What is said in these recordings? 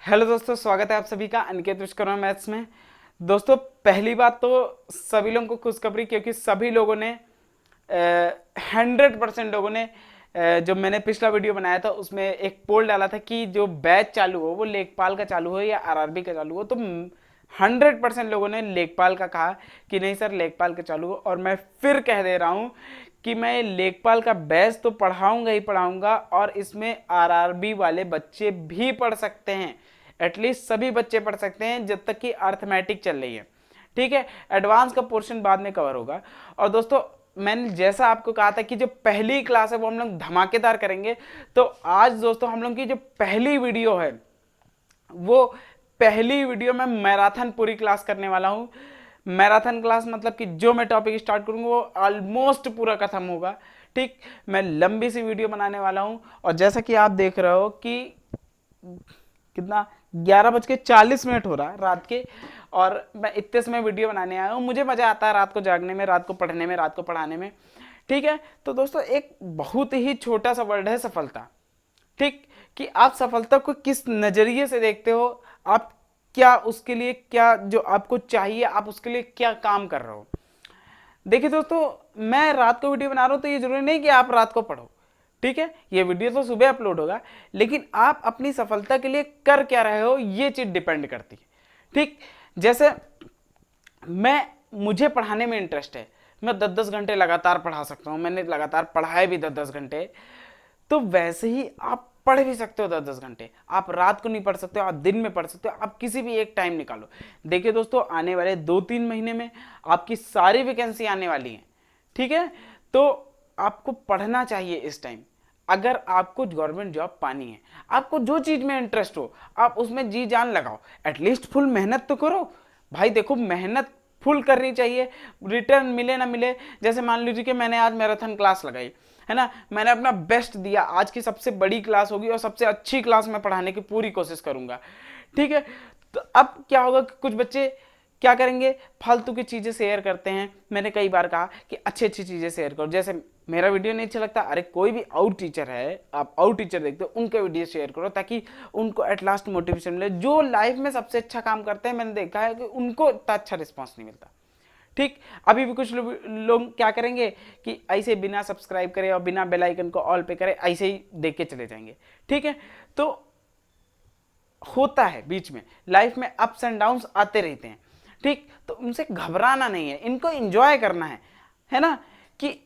Hello दोस्तों, स्वागत है आप सभी का अनिकेत विश्वकर्मा मैथ्स में। दोस्तों, पहली बात तो सभी लोगों को खुशखबरी, क्योंकि सभी लोगों ने 100% लोगों ने जो मैंने पिछला वीडियो बनाया था उसमें एक पोल डाला था कि जो बैच चालू हो वो लेखपाल का चालू हो या आरआरबी का चालू हो। तो 100% लोगों ने लेखपाल का कहा कि नहीं सर, लेखपाल का चालू हो। और मैं फिर कह दे रहा हूँ कि मैं लेखपाल का बैच तो पढ़ाऊंगा ही पढ़ाऊंगा, और इसमें आरआरबी वाले बच्चे भी पढ़ सकते हैं। एटलीस्ट सभी बच्चे पढ़ सकते हैं जब तक कि अर्थमेटिक चल रही है। ठीक है, एडवांस का पोर्शन बाद में कवर होगा। और दोस्तों, मैंने जैसा आपको कहा था कि जो पहली क्लास है वो हम लोग धमाकेदार करेंगे, तो आज दोस्तों हम लोग की जो पहली वीडियो है वो पहली वीडियो में मैराथन पूरी क्लास करने वाला हूं। मैराथन क्लास मतलब कि जो मैं टॉपिक स्टार्ट करूंगा वो ऑलमोस्ट पूरा खत्म होगा। ठीक, मैं लंबी सी वीडियो बनाने वाला हूं। और जैसा कि आप देख रहे हो कि कितना 11:40 हो रहा है रात के, और मैं इतने समय वीडियो बनाने आया हूँ। मुझे मज़ा आता है रात को जागने में, रात को पढ़ने में, रात को पढ़ाने में। ठीक है, तो दोस्तों एक बहुत ही छोटा सा वर्ड है सफलता। ठीक, कि आप सफलता को किस नज़रिए से देखते हो, आप क्या उसके लिए, क्या जो आपको चाहिए आप उसके लिए क्या काम कर रहे हो। देखिए दोस्तों, मैं रात को वीडियो बना रहा हूं तो ये जरूरी नहीं कि आप रात को पढ़ो। ठीक है, ये वीडियो तो सुबह अपलोड होगा, लेकिन आप अपनी सफलता के लिए कर क्या रहे हो ये चीज डिपेंड करती है। ठीक, जैसे मैं मुझे पढ़ाने में इंटरेस्ट है, मैं 10-10 घंटे लगातार पढ़ा सकता हूँ, मैंने लगातार पढ़ाए भी 10-10 घंटे। तो वैसे ही आप पढ़ भी सकते हो 10-10 घंटे। आप रात को नहीं पढ़ सकते हो, आप दिन में पढ़ सकते हो, आप किसी भी एक टाइम निकालो। देखिए दोस्तों, आने वाले 2-3 महीने में आपकी सारी वैकेंसी आने वाली है। ठीक है, तो आपको पढ़ना चाहिए इस टाइम। अगर आपको गवर्नमेंट जॉब पानी है, आपको जो चीज में इंटरेस्ट हो आप उसमें जी जान लगाओ, एटलीस्ट फुल मेहनत तो करो। भाई देखो, मेहनत फुल करनी चाहिए, रिटर्न मिले ना मिले। जैसे मान लीजिए कि मैंने आज मैराथन क्लास लगाई है ना, मैंने अपना बेस्ट दिया, आज की सबसे बड़ी क्लास होगी और सबसे अच्छी क्लास में पढ़ाने की पूरी कोशिश करूंगा। ठीक है, तो अब क्या होगा कि कुछ बच्चे क्या करेंगे, फालतू की चीज़ें शेयर करते हैं। मैंने कई बार कहा कि अच्छी अच्छी चीज़ें शेयर करो। जैसे मेरा वीडियो नहीं अच्छा लगता, अरे कोई भी आउट टीचर है, आप आउट टीचर देखते हो, उनके वीडियो शेयर करो ताकि उनको एट लास्ट मोटिवेशन मिले। जो लाइफ में सबसे अच्छा काम करते हैं, मैंने देखा है कि उनको इतना अच्छा रिस्पॉन्स नहीं मिलता। ठीक, अभी भी कुछ लोग क्या करेंगे कि ऐसे बिना सब्सक्राइब करे और बिना बेल आइकन को ऑल पे करे ऐसे ही देख के चले जाएंगे। ठीक है, तो होता है बीच में लाइफ में अप्स एंड डाउन्स आते रहते हैं। ठीक, तो उनसे घबराना नहीं है, इनको एंजॉय करना है ना। कि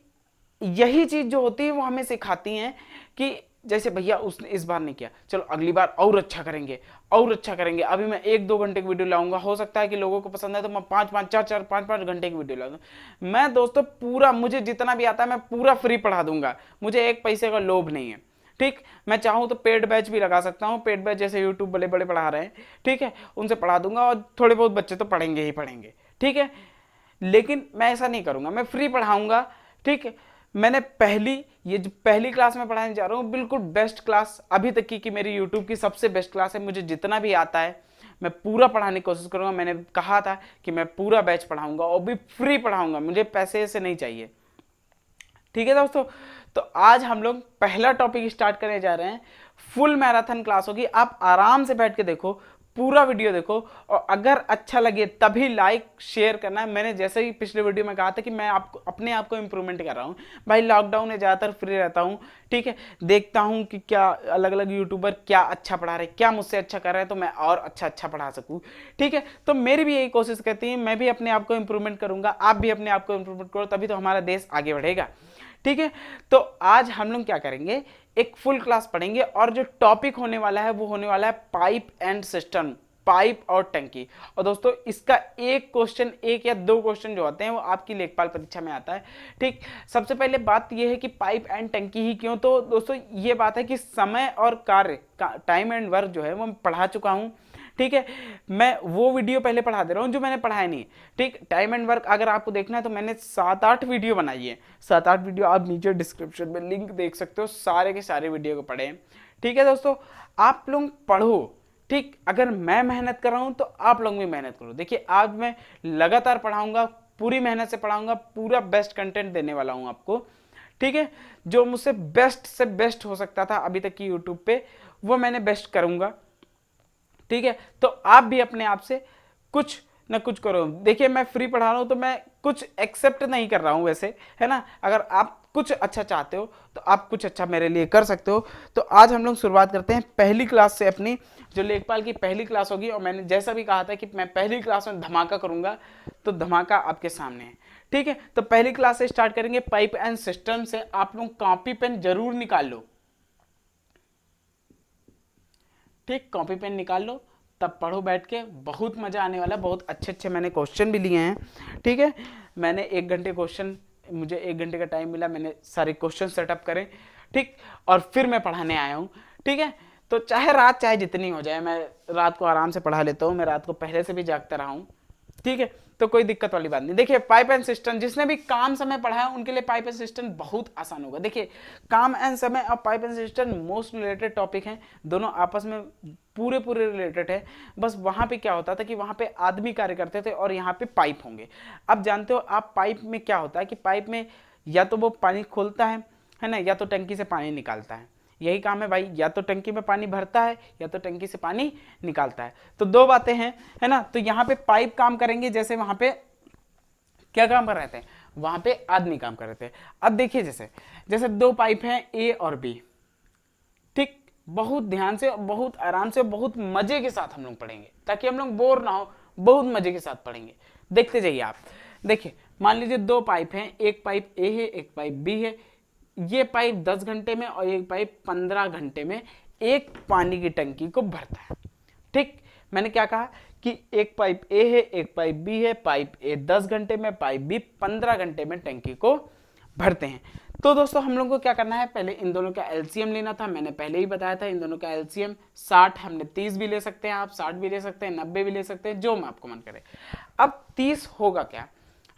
यही चीज जो होती है वो हमें सिखाती हैं कि जैसे भैया उसने इस बार नहीं किया, चलो अगली बार और अच्छा करेंगे, और अच्छा करेंगे। अभी मैं 1-2 घंटे की वीडियो लाऊंगा, हो सकता है कि लोगों को पसंद है तो मैं 5-5 4-4 5-5 घंटे की वीडियो ला दूँ। मैं दोस्तों पूरा, मुझे जितना भी आता है मैं पूरा फ्री पढ़ा दूंगा, मुझे एक पैसे का लोभ नहीं है। ठीक, मैं चाहूँ तो पेड बैच भी लगा सकता हूँ, पेड बैच जैसे यूट्यूब बड़े बड़े पढ़ा रहे हैं। ठीक है, उनसे पढ़ा दूंगा और थोड़े बहुत बच्चे तो पढ़ेंगे ही पढ़ेंगे। ठीक है, लेकिन मैं ऐसा नहीं करूंगा, मैं फ्री पढ़ाऊंगा। ठीक है, मैंने ये जो पहली क्लास में पढ़ाने जा रहा हूँ बिल्कुल बेस्ट क्लास अभी तक की मेरी यूट्यूब की सबसे बेस्ट क्लास है। मुझे जितना भी आता है मैं पूरा पढ़ाने की कोशिश करूंगा। मैंने कहा था कि मैं पूरा बैच पढ़ाऊंगा और भी फ्री पढ़ाऊंगा, मुझे पैसे से नहीं चाहिए। ठीक है दोस्तों, तो आज हम लोग पहला टॉपिक स्टार्ट करने जा रहे हैं। फुल मैराथन क्लास होगी, आप आराम से बैठ के देखो, पूरा वीडियो देखो, और अगर अच्छा लगे तभी लाइक शेयर करना है। मैंने जैसे ही पिछले वीडियो में कहा था कि मैं आपको अपने आप को इंप्रूवमेंट कर रहा हूँ। भाई लॉकडाउन में ज़्यादातर फ्री रहता हूँ। ठीक है, देखता हूँ कि क्या अलग अलग यूट्यूबर क्या अच्छा पढ़ा रहे, क्या मुझसे अच्छा कर रहे हैं, तो मैं और अच्छा अच्छा पढ़ा सकूँ। ठीक है, तो मेरी भी यही कोशिश करती है, मैं भी अपने आप को इंप्रूवमेंट करूँगा, आप भी अपने आप को इंप्रूवमेंट करो, तभी तो हमारा देश आगे बढ़ेगा। ठीक है, तो आज हम लोग क्या करेंगे, एक फुल क्लास पढ़ेंगे, और जो टॉपिक होने वाला है वो होने वाला है पाइप एंड सिस्टम, पाइप और टंकी। और दोस्तों इसका एक क्वेश्चन, एक या दो क्वेश्चन जो आते हैं वो आपकी लेखपाल परीक्षा में आता है। ठीक, सबसे पहले बात यह है कि पाइप एंड टंकी ही क्यों, तो दोस्तों ये बात है कि समय और कार्य, टाइम एंड वर्क जो है वो मैं पढ़ा चुका हूं। ठीक है, मैं वो वीडियो पहले पढ़ा दे रहा हूँ जो मैंने पढ़ाया नहीं। ठीक, टाइम एंड वर्क अगर आपको देखना है तो मैंने 7-8 वीडियो बनाई है, 7-8 वीडियो आप नीचे डिस्क्रिप्शन में लिंक देख सकते हो, सारे के सारे वीडियो को पढ़े। ठीक है दोस्तों, आप लोग पढ़ो। ठीक, अगर मैं मेहनत कर रहा हूं तो आप लोग भी मेहनत करो। देखिए आज मैं लगातार पढ़ाऊंगा, पूरी मेहनत से पढ़ाऊंगा, पूरा बेस्ट कंटेंट देने वाला हूं आपको। ठीक है, जो मुझसे बेस्ट से बेस्ट हो सकता था अभी तक की यूट्यूब पे वो मैंने बेस्ट करूंगा। ठीक है, तो आप भी अपने आप से कुछ ना कुछ करो। देखिए मैं फ्री पढ़ा रहा हूँ तो मैं कुछ एक्सेप्ट नहीं कर रहा हूँ वैसे, है ना। अगर आप कुछ अच्छा चाहते हो तो आप कुछ अच्छा मेरे लिए कर सकते हो। तो आज हम लोग शुरुआत करते हैं पहली क्लास से, अपनी जो लेखपाल की पहली क्लास होगी। और मैंने जैसा भी कहा था कि मैं पहली क्लास में धमाका करूंगा, तो धमाका आपके सामने है। ठीक है, तो पहली क्लास से स्टार्ट करेंगे पाइप एंड सिस्टम से। आप लोग कॉपी पेन जरूर निकाल लो, ठीक, कॉपी पेन निकाल लो, तब पढ़ो बैठ के, बहुत मजा आने वाला। बहुत अच्छे अच्छे मैंने क्वेश्चन भी लिए हैं। ठीक है, मैंने 1 घंटे क्वेश्चन, मुझे 1 घंटे का टाइम मिला, मैंने सारे क्वेश्चन सेटअप करे, ठीक, और फिर मैं पढ़ाने आया हूँ। ठीक है, तो चाहे रात चाहे जितनी हो जाए, मैं रात को आराम से पढ़ा लेता हूँ। मैं रात को पहले से भी जागता रहा हूँ। ठीक है, तो कोई दिक्कत वाली बात नहीं। देखिए पाइप एंड सिस्टम, जिसने भी काम समय पढ़ा है उनके लिए पाइप एंड सिस्टम बहुत आसान होगा। देखिए काम एंड समय और pipe and system most related topic हैं, दोनों आपस में पूरे पूरे रिलेटेड है। बस वहां पे क्या होता था कि वहां पे आदमी कार्य करते थे और यहाँ पे पाइप होंगे। अब जानते हो आप पाइप में क्या होता है कि पाइप में या तो वो पानी खोलता है ना, या तो टंकी से पानी निकालता है। यही काम है भाई, या तो टंकी में पानी भरता है या तो टंकी से पानी निकालता है। तो दो बातें हैं, है ना। तो यहाँ पे पाइप काम करेंगे, जैसे वहां पे क्या काम कर रहे थे, वहां पे आदमी काम कर रहे थे। अब देखिए जैसे जैसे दो पाइप हैं ए और बी, ठीक, बहुत ध्यान से, बहुत आराम से, बहुत मजे के साथ हम लोग पढ़ेंगे, ताकि हम लोग बोर ना हो, बहुत मजे के साथ पढ़ेंगे। देखते जाइए आप। देखिए मान लीजिए दो पाइप हैं, एक पाइप ए है एक पाइप बी है। ये पाइप 10 घंटे में और एक पाइप 15 घंटे में एक पानी की टंकी को भरता है। ठीक, मैंने क्या कहा कि एक पाइप ए है एक पाइप बी है, पाइप ए 10 घंटे में, पाइप बी 15 घंटे में टंकी को भरते हैं। तो दोस्तों हम लोग को क्या करना है, पहले इन दोनों का एलसीएम लेना था। मैंने पहले ही बताया था इन दोनों का एलसीएम 60, हमने 30 भी ले सकते हैं, आप 60 भी ले सकते हैं, 90 भी ले सकते हैं, जो मैं आपको मन करे। अब 30 होगा क्या,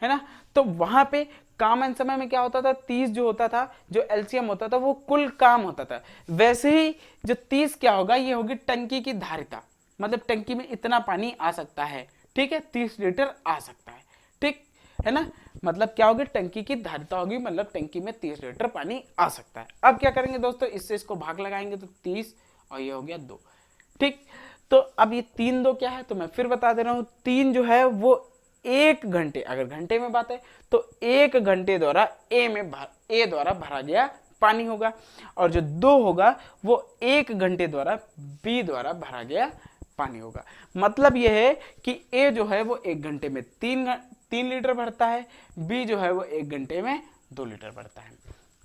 है ना। तो वहां पे काम एंड समय में क्या होता था, 30 जो होता था, जो एलसीएम होता था वो कुल काम होता था। वैसे ही जो 30 क्या होगा, ये होगी टंकी की धारिता, मतलब टंकी में इतना पानी आ सकता है। ठीक है, 30 लीटर आ सकता है, ठीक है ना। मतलब क्या होगी, टंकी की धारिता होगी, मतलब टंकी में 30 लीटर पानी आ सकता है। अब क्या करेंगे दोस्तों, इससे इसको भाग लगाएंगे तो 30 और ये हो गया 2। ठीक, तो अब ये 3 2 क्या है, तो मैं फिर बता दे रहा हूं, 3 जो है वो 1 घंटे, अगर घंटे में बात है तो 1 घंटे द्वारा ए द्वारा भरा गया पानी होगा, और जो 2 होगा वो 1 घंटे द्वारा बी द्वारा भरा गया पानी होगा। मतलब यह है कि ए जो है वो 1 घंटे में 3 लीटर भरता है, बी जो है वो 1 घंटे में 2 लीटर भरता है।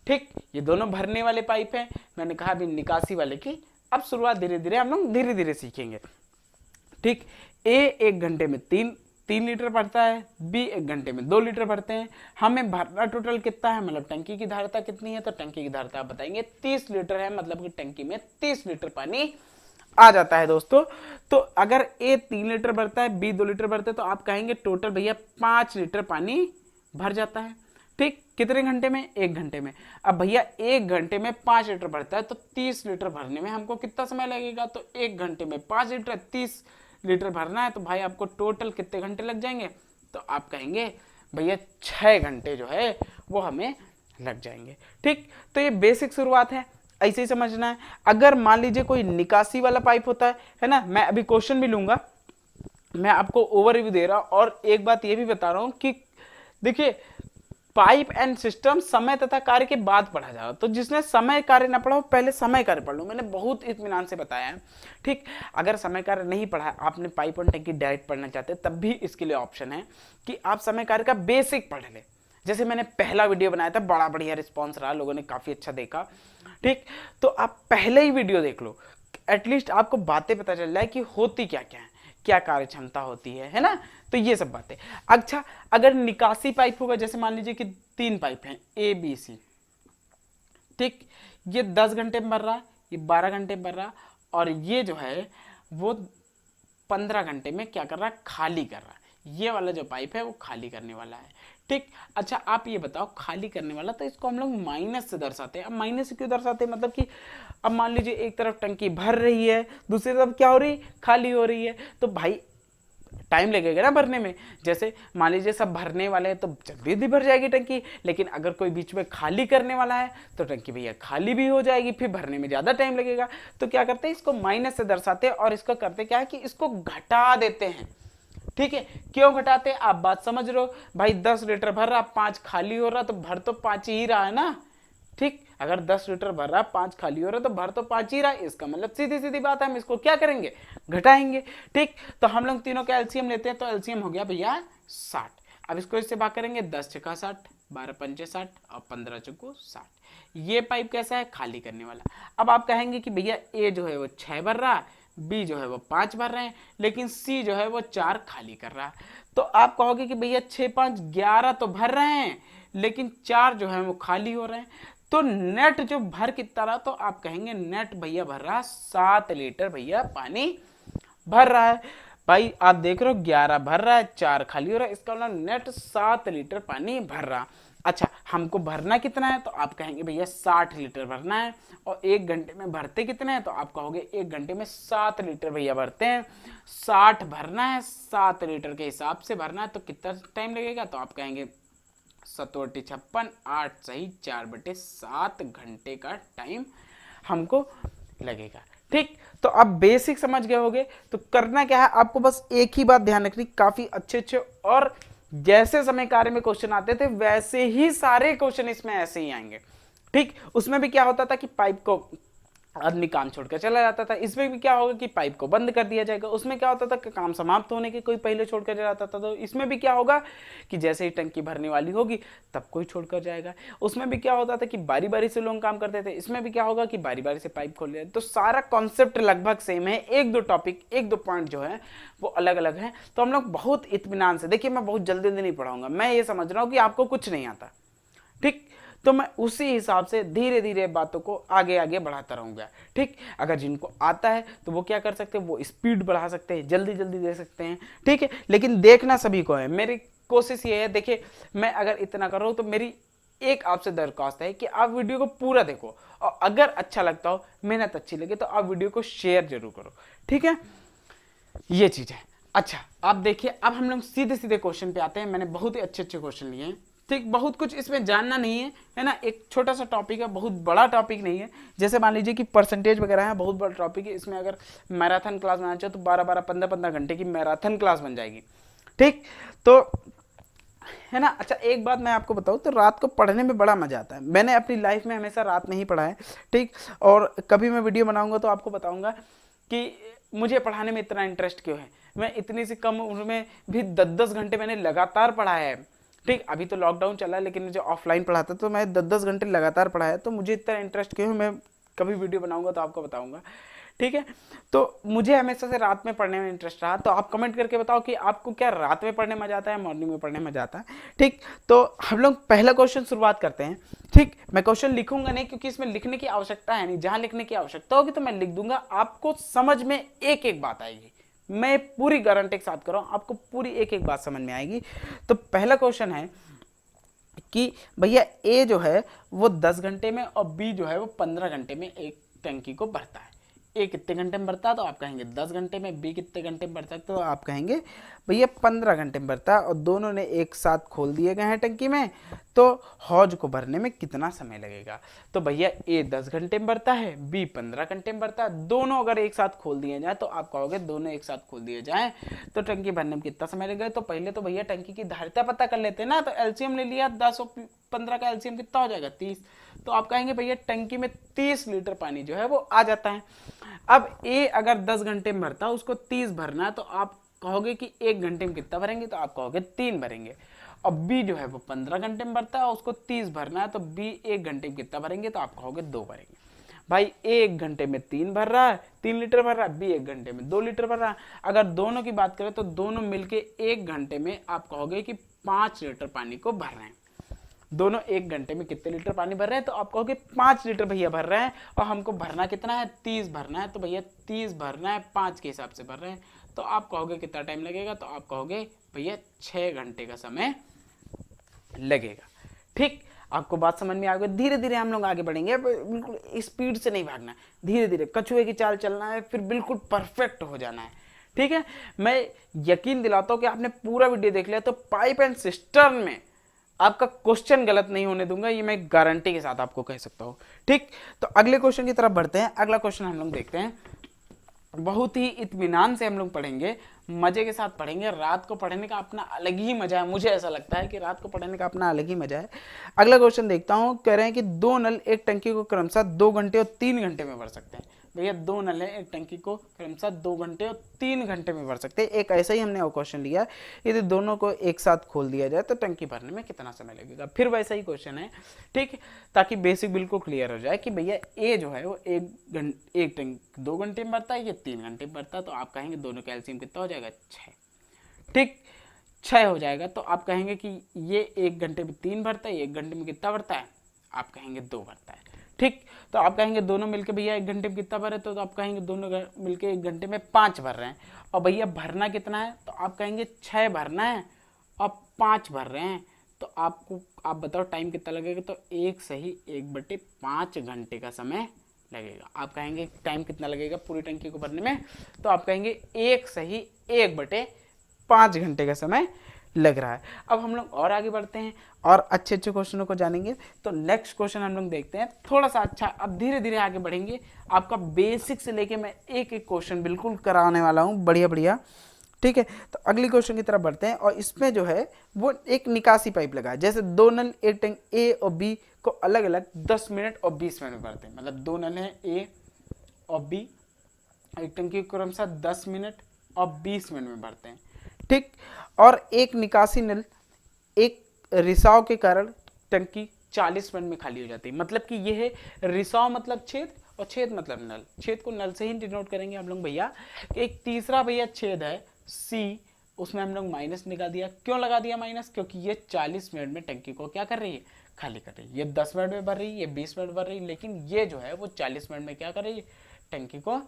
ठीक, ये दोनों भरने वाले पाइप हैं। मैंने कहा अभी निकासी वाले की अब शुरुआत धीरे धीरे हम लोग धीरे धीरे सीखेंगे। ठीक, ए 1 घंटे में 3 लीटर भरता है, बी 1 घंटे में 2 लीटर भरते हैं। हमें भरना टोटल कितना है, मतलब टंकी की धारिता कितनी है, तो टंकी की धारिता आप बताएंगे 30 लीटर है, मतलब कि टंकी में 30 लीटर पानी आ जाता है दोस्तों। तो अगर ए 3 लीटर भरता है, बी 2 लीटर भरता है, तो आप कहेंगे टोटल भैया 5 लीटर पानी भर जाता है। ठीक, कितने घंटे में, 1 घंटे में। अब भैया 1 घंटे में 5 लीटर भरता है, तो 30 लीटर भरने में हमको कितना समय लगेगा, तो 1 घंटे में 5 लीटर 30 लीटर भरना है, तो भाई आपको टोटल कितने घंटे लग जाएंगे, तो आप कहेंगे भैया 6 घंटे जो है वो हमें लग जाएंगे। ठीक, तो ये बेसिक शुरुआत है, ऐसे ही समझना है। अगर मान लीजिए कोई निकासी वाला पाइप होता है ना, मैं अभी क्वेश्चन भी लूंगा, मैं आपको ओवरव्यू दे रहा हूं। और एक बात ये भी बता रहा हूं कि देखिए पाइप एंड सिस्टम समय तथा कार्य के बाद पढ़ा जाएगा, तो जिसने समय कार्य ना पढ़ा हो पहले समय कार्य पढ़ लो, मैंने बहुत इत्मीनान से बताया है। ठीक, अगर समय कार्य नहीं पढ़ा है, आपने पाइप और टंकी डायरेक्ट पढ़ना चाहते, तब भी इसके लिए ऑप्शन है कि आप समय कार्य का बेसिक पढ़ ले। जैसे मैंने पहला वीडियो बनाया था, बड़ा बढ़िया रिस्पॉन्स रहा, लोगों ने काफी अच्छा देखा। ठीक, तो आप पहले ही वीडियो देख लो, एटलीस्ट आपको बातें पता चल जाए कि होती क्या क्या है, क्या कार्य क्षमता होती है ना। तो ये सब बातें। अच्छा, अगर निकासी पाइप होगा, जैसे मान लीजिए कि 3 पाइप हैं ए बी सी, ठीक, ये 10 घंटे में भर रहा, ये 12 घंटे में भर रहा, और ये जो है वो 15 घंटे में क्या कर रहा है, खाली कर रहा है। ये वाला जो पाइप है वो खाली करने वाला है। ठीक, अच्छा आप ये बताओ, खाली करने वाला, तो इसको हम लोग माइनस से दर्शाते हैं। अब माइनस से क्यों दर्शाते हैं, मतलब कि अब मान लीजिए एक तरफ टंकी भर रही है, दूसरी तरफ क्या हो रही, खाली हो रही है, तो भाई टाइम लगेगा ना भरने में। जैसे मान लीजिए सब भरने वाले हैं तो जल्दी जल्दी भर जाएगी टंकी, लेकिन अगर कोई बीच में खाली करने वाला है तो टंकी भैया खाली भी हो जाएगी, फिर भरने में ज़्यादा टाइम लगेगा। तो क्या करते हैं, इसको माइनस से दर्शाते हैं और इसको करते क्या है कि इसको घटा देते हैं। ठीक है, क्यों घटाते हैं आप बात समझ रहे हो भाई। 10 लीटर भर रहा, 5 खाली हो रहा, तो भर तो 5 ही रहा है ना। ठीक, अगर 10 लीटर भर रहा, 5 खाली हो रहा, तो भर तो 5 ही रहा। इसका मतलब सीधी सीधी बात है, हम इसको क्या करेंगे, घटाएंगे। ठीक, तो हम लोग तीनों का एलसीएम लेते हैं, तो एलसीएम हो गया भैया 60। अब इसको इससे भाग करेंगे, 10 छक्का 60, 12 पंचे 60 और 15 चौको 60। ये पाइप कैसा है, खाली करने वाला। अब आप कहेंगे कि भैया ए जो है वो 6 भर रहा, बी जो है वो 5 भर रहे हैं, लेकिन सी जो है वो 4 खाली कर रहा है। तो आप कहोगे कि भैया 6 5 11 तो भर रहे हैं, लेकिन 4 जो है वो खाली हो रहे हैं। तो नेट जो भर कितना रहा, तो आप कहेंगे नेट भैया भर रहा 7 लीटर भैया पानी भर रहा है। भाई आप देख रहे हो 11 भर रहा है, 4 खाली हो रहा है, इसका मतलब नेट 7 लीटर पानी भर रहा। अच्छा, हमको भरना कितना है, तो आप कहेंगे भैया 60 लीटर भरना है। और 1 घंटे में भरते कितने हैं, तो आप कहोगे 1 घंटे में 7 लीटर भैया भरते हैं। 60 भरना है, 7 लीटर के हिसाब से भरना है, तो कितना टाइम लगेगा, तो आप कहेंगे 7 56, 8 सही 4/7 घंटे का टाइम हमको लगेगा। ठीक, तो आप बेसिक समझ गए होगे। तो करना क्या है, आपको बस एक ही बात ध्यान रखनी, काफी अच्छे अच्छे और जैसे समय कार्य में क्वेश्चन आते थे वैसे ही सारे क्वेश्चन इसमें ऐसे ही आएंगे। ठीक, उसमें भी क्या होता था कि पाइप को आदमी काम छोड़कर चला जाता था, इसमें भी क्या होगा कि पाइप को बंद कर दिया जाएगा। उसमें क्या होता था कि काम समाप्त होने के कोई पहले छोड़कर जाता था। तो इसमें भी क्या होगा कि जैसे ही टंकी भरने वाली होगी तब कोई छोड़कर जाएगा। उसमें भी क्या होता था कि बारी बारी से लोग काम करते थे, इसमें भी क्या होगा कि बारी बारी से पाइप खोल लिया। तो सारा कॉन्सेप्ट लगभग सेम है, एक दो टॉपिक, एक दो पॉइंट जो है वो अलग अलग हैं। तो हम लोग बहुत इत्मीनान से देखिए, मैं बहुत जल्दी जल्दी नहीं पढ़ाऊंगा, मैं ये समझ रहा हूँ कि आपको कुछ नहीं आता। ठीक, तो मैं उसी हिसाब से धीरे धीरे बातों को आगे आगे बढ़ाता रहूंगा। ठीक, अगर जिनको आता है तो वो क्या कर सकते हैं, वो स्पीड बढ़ा सकते हैं, जल्दी जल्दी दे सकते हैं। ठीक है, लेकिन देखना सभी को है। मेरी कोशिश ये है, देखिए मैं अगर इतना कर रहा हूं तो मेरी एक आपसे दरख्वास्त है कि आप वीडियो को पूरा देखो, और अगर अच्छा लगता हो, मेहनत अच्छी लगे, तो आप वीडियो को शेयर जरूर करो। ठीक है, ये चीज है। अच्छा, आप देखिए, अब हम लोग सीधे सीधे क्वेश्चन पे आते हैं। मैंने बहुत ही अच्छे अच्छे क्वेश्चन लिए हैं। ठीक, बहुत कुछ इसमें जानना नहीं है ना, एक छोटा सा टॉपिक है, बहुत बड़ा टॉपिक नहीं है। जैसे मान लीजिए कि परसेंटेज वगैरह है, बहुत बड़ा टॉपिक है। इसमें अगर मैराथन क्लास बनाना चाहो तो 12-12, 15-15 घंटे की मैराथन क्लास बन जाएगी। ठीक, तो है ना। अच्छा, एक बात मैं आपको बताऊं तो रात को पढ़ने में बड़ा मजा आता है। मैंने अपनी लाइफ में हमेशा रात नहीं पढ़ा है। ठीक, और कभी मैं वीडियो बनाऊंगा तो आपको बताऊंगा कि मुझे पढ़ाने में इतना इंटरेस्ट क्यों है। मैं इतनी सी कम उम्र में भी 10-10 घंटे मैंने लगातार पढ़ा है। ठीक, अभी तो लॉकडाउन चला है, लेकिन मुझे ऑफलाइन पढ़ाता तो मैं 10-10 घंटे लगातार पढ़ा है। तो मुझे इतना इंटरेस्ट क्यों है, मैं कभी वीडियो बनाऊंगा तो आपको बताऊंगा। ठीक है, तो मुझे हमेशा से रात में पढ़ने में इंटरेस्ट रहा। तो आप कमेंट करके बताओ कि आपको क्या रात में पढ़ने में मजा आता है, मॉर्निंग में पढ़ने में मजा आता है। ठीक, तो हम लोग पहला क्वेश्चन शुरुआत करते हैं। ठीक, मैं क्वेश्चन लिखूंगा नहीं, क्योंकि इसमें लिखने की आवश्यकता है नहीं। जहां लिखने की आवश्यकता होगी तो मैं लिख दूंगा, आपको समझ में एक एक बात आएगी। मैं पूरी गारंटी के साथ कर रहा हूं, आपको पूरी एक एक बात समझ में आएगी। तो पहला क्वेश्चन है कि भैया ए जो है वो 10 घंटे में और बी जो है वो 15 घंटे में एक टंकी को भरता है। ए कितने घंटे में भरता है, तो आप कहेंगे 10 घंटे में। बी कितने घंटे में भरता है, तो आप कहेंगे भैया 15 घंटे में भरता है। और दोनों ने एक साथ खोल दिए गए हैं टंकी में, तो हौज को भरने में कितना समय लगेगा। तो भैया ए 10 घंटे में भरता है, बी 15 घंटे में भरता है। दोनों अगर एक साथ खोल दिए जाए तो आप कहोगे दोनों एक साथ खोल दिए जाए तो टंकी भरने में कितना समय लगेगा। तो पहले तो भैया टंकी की धारिता पता कर लेते हैं ना। तो एलसीएम ले लिया, 10 और 15 का एलसीएम कितना हो जाएगा, 30। तो आप कहेंगे भैया टंकी में 30 लीटर पानी जो है वो आ जाता है। अब ए अगर 10 घंटे में भरता है, उसको 30 भरना है, तो आप कहोगे कि 1 घंटे में कितना भरेंगे, तो आप कहोगे 3 भरेंगे। और बी जो है वो 15 घंटे में भरता है, उसको 30 भरना है, तो बी 1 घंटे में कितना भरेंगे, तो आप कहोगे 2 भरेंगे। भाई ए 1 घंटे में 3 भर रहा है, 3 लीटर भर रहा है, बी 1 घंटे में 2 लीटर भर रहा है। अगर दोनों की बात करें तो दोनों मिलके 1 घंटे में आप कहोगे कि 5 लीटर पानी को भर रहे हैं। दोनों 1 घंटे में कितने लीटर पानी भर रहे हैं, तो आप कहोगे 5 लीटर भैया भर रहे हैं। और हमको भरना कितना है, 30 भरना है। तो भैया 30 भरना है, 5 के हिसाब से भर रहे हैं। तो आप कहोगे कितना टाइम लगेगा, तो आप कहोगे भैया 6 घंटे का समय लगेगा। ठीक, आपको बात समझ में आ गई। धीरे धीरे हम लोग आगे बढ़ेंगे, बिल्कुल स्पीड से नहीं भागना, धीरे धीरे कछुए की चाल चलना है, फिर बिल्कुल परफेक्ट हो जाना है। ठीक है, मैं यकीन दिलाता हूं कि आपने पूरा वीडियो देख लिया तो पाइप एंड सिस्टर्न में आपका क्वेश्चन गलत नहीं होने दूंगा, ये मैं गारंटी के साथ आपको कह सकता हूं। ठीक, तो अगले क्वेश्चन की तरफ बढ़ते हैं। अगला क्वेश्चन हम लोग देखते हैं, बहुत ही इत्मीनान से हम लोग पढ़ेंगे, मजे के साथ पढ़ेंगे। रात को पढ़ने का अपना अलग ही मजा है, मुझे ऐसा लगता है कि रात को पढ़ने का अपना अलग ही मजा है। अगला क्वेश्चन देखता हूं, कह रहे हैं कि 2 नल एक टंकी को क्रमशः 2 घंटे और 3 घंटे में भर सकते हैं। भैया 2 नल है, एक टंकी को क्रमशः 2 घंटे और 3 घंटे में भर सकते हैं। एक ऐसा ही हमने वो क्वेश्चन लिया, यदि दोनों को एक साथ खोल दिया जाए तो टंकी भरने में कितना समय लगेगा। फिर वैसा ही क्वेश्चन है, ठीक है, ताकि बेसिक बिल्कुल क्लियर हो जाए कि भैया ए जो है वो एक टंकी 2 घंटे में भरता है, ये 3 घंटे में भरता है। तो आप कहेंगे दोनों का एलसीएम कितना हो जाएगा, 6। ठीक, 6 हो जाएगा। तो आप कहेंगे कि ये 1 घंटे में 3 भरता है, 1 घंटे में कितना भरता है, आप कहेंगे 2 भरता है। ठीक, तो आप कहेंगे दोनों मिलके भैया 1 घंटे में कितना भरे, तो आप कहेंगे दोनों मिलके 1 घंटे में 5 भर रहे हैं। और भैया भरना कितना है, तो आप कहेंगे 6 भरना है और 5 भर रहे हैं। तो आप बताओ टाइम कितना लगेगा, तो 1 सही 1/5 घंटे का समय लगेगा। आप कहेंगे टाइम कितना लगेगा पूरी टंकी को भरने में, तो आप कहेंगे 1 सही 1/5 घंटे का समय लग रहा है। अब हम लोग और आगे बढ़ते हैं और अच्छे अच्छे क्वेश्चनों को जानेंगे। तो नेक्स्ट क्वेश्चन हम लोग देखते हैं, थोड़ा सा अच्छा, अब धीरे धीरे आगे बढ़ेंगे। आपका बेसिक से लेके मैं एक एक क्वेश्चन बिल्कुल कराने वाला हूँ, बढ़िया बढ़िया। ठीक है, तो अगली क्वेश्चन की तरफ बढ़ते हैं। और इसमें जो है वो एक निकासी पाइप लगा है, जैसे 2 नल एक टैंक ए और बी को अलग अलग 10 मिनट और 20 मिनट में भरते हैं। मतलब 2 नल है ए और बी, एक टंकी को क्रमशः 10 मिनट और 20 मिनट में भरते हैं। ठीक, और एक निकासी नल एक रिसाव के कारण टंकी 40 मिनट में खाली हो जाती है। मतलब कि ये है रिसाव मतलब छेद और छेद मतलब नल, छेद को नल से ही डिनोट करेंगे हम लोग भैया। एक तीसरा भैया छेद है सी, उसमें हम लोग माइनस लगा दिया। क्यों लगा दिया माइनस, क्योंकि ये 40 मिनट में टंकी को क्या कर रही है, खाली कर रही है। ये 10 मिनट में भर रही है, ये 20 मिनट भर रही है, लेकिन ये जो है वो 40 मिनट में क्या कर रही है, टंकी को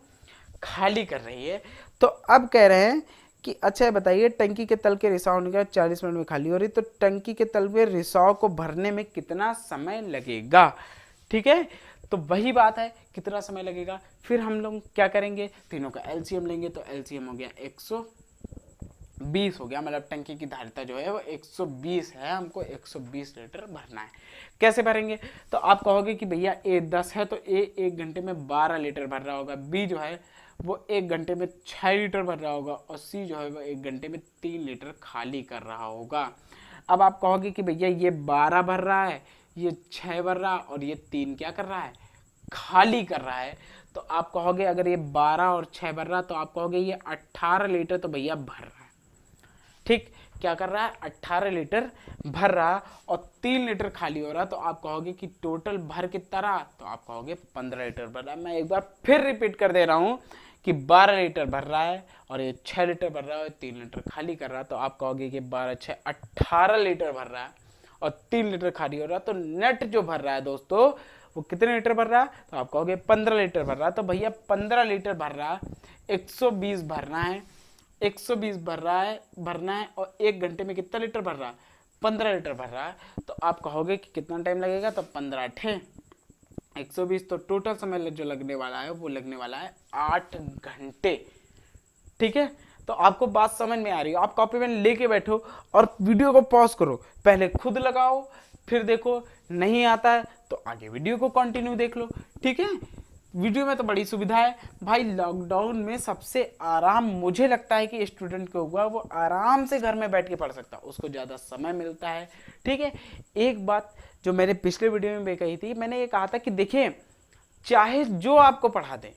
खाली कर रही है। तो अब कह रहे हैं कि अच्छा बताइए, टंकी के तल के रिसाव होने के बाद 40 मिनट में खाली हो रही, तो टंकी के तल में रिसाव को भरने में कितना समय लगेगा। ठीक है, तो वही बात है, कितना समय लगेगा। फिर हम लोग क्या करेंगे, तीनों का एलसीएम लेंगे। तो एलसीएम हो गया 120 हो गया, मतलब टंकी की धारिता जो है वो 120 है, हमको 120 लीटर भरना है। कैसे भरेंगे, तो आप कहोगे कि भैया ए 10 है तो ए 1 घंटे में 12 लीटर भर रहा होगा, बी जो है वो 1 घंटे में 6 लीटर भर रहा होगा, और सी जो है वो 1 घंटे में 3 लीटर खाली कर रहा होगा। अब आप कहोगे कि भैया ये 12 भर रहा है, ये 6 भर रहा है और ये 3 क्या कर रहा है, खाली कर रहा है। तो आप कहोगे अगर ये 12 और 6 भर रहा है तो आप कहोगे ये 18 लीटर तो भैया भर रहा है। ठीक, क्या कर रहा है, 18 लीटर भर रहा और 3 लीटर खाली हो रहा। तो आप कहोगे कि टोटल भर कितना रहा, तो आप कहोगे 15 लीटर भर रहा है। मैं एक बार फिर रिपीट कर दे रहा हूं कि 12 लीटर भर रहा है और ये 6 लीटर भर रहा है और 3 लीटर खाली कर रहा है। तो आप कहोगे कि 12 6 18 लीटर भर रहा है और 3 लीटर खाली हो रहा है। तो नेट जो भर रहा है दोस्तों वो कितने लीटर भर रहा है, तो आप कहोगे 15 लीटर भर रहा है। तो भैया 15 लीटर भर रहा है, 120 भरना है, 120 भरना है और 1 घंटे में कितना लीटर भर रहा है, 15 लीटर भर रहा है। तो आप कहोगे कि कितना टाइम लगेगा, तो 15 × 120, तो टोटल समय जो लगने वाला है वो लगने वाला है 8 घंटे। ठीक है, तो आपको बात समझ में आ रही हो, आप कॉपी पेन लेके बैठो और वीडियो को पॉज करो, पहले खुद लगाओ फिर देखो, नहीं आता है तो आगे वीडियो को कंटिन्यू देख लो। ठीक है, वीडियो में तो बड़ी सुविधा है भाई। लॉकडाउन में सबसे आराम मुझे लगता है कि स्टूडेंट को हुआ, वो आराम से घर में बैठ के पढ़ सकता है, उसको ज़्यादा समय मिलता है। ठीक है, एक बात जो मैंने पिछले वीडियो में भी कही थी, मैंने ये कहा था कि देखिए चाहे जो आपको पढ़ा दें,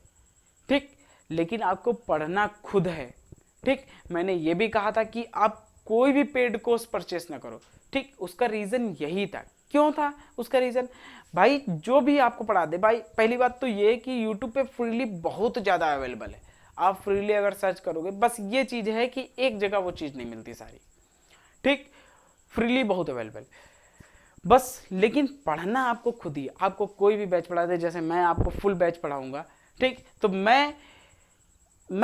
ठीक, लेकिन आपको पढ़ना खुद है। ठीक, मैंने ये भी कहा था कि आप कोई भी पेड कोर्स परचेस ना करो। ठीक, उसका रीज़न यही था। क्यों था उसका रीज़न, भाई जो भी आपको पढ़ा दे, भाई पहली बात तो ये कि यूट्यूब पे फ्रीली बहुत ज़्यादा अवेलेबल है, आप फ्रीली अगर सर्च करोगे, बस ये चीज़ है कि एक जगह वो चीज़ नहीं मिलती सारी। ठीक, फ्रीली बहुत अवेलेबल बस, लेकिन पढ़ना आपको खुद ही। आपको कोई भी बैच पढ़ा दे, जैसे मैं आपको फुल बैच पढ़ाऊंगा, ठीक, तो मैं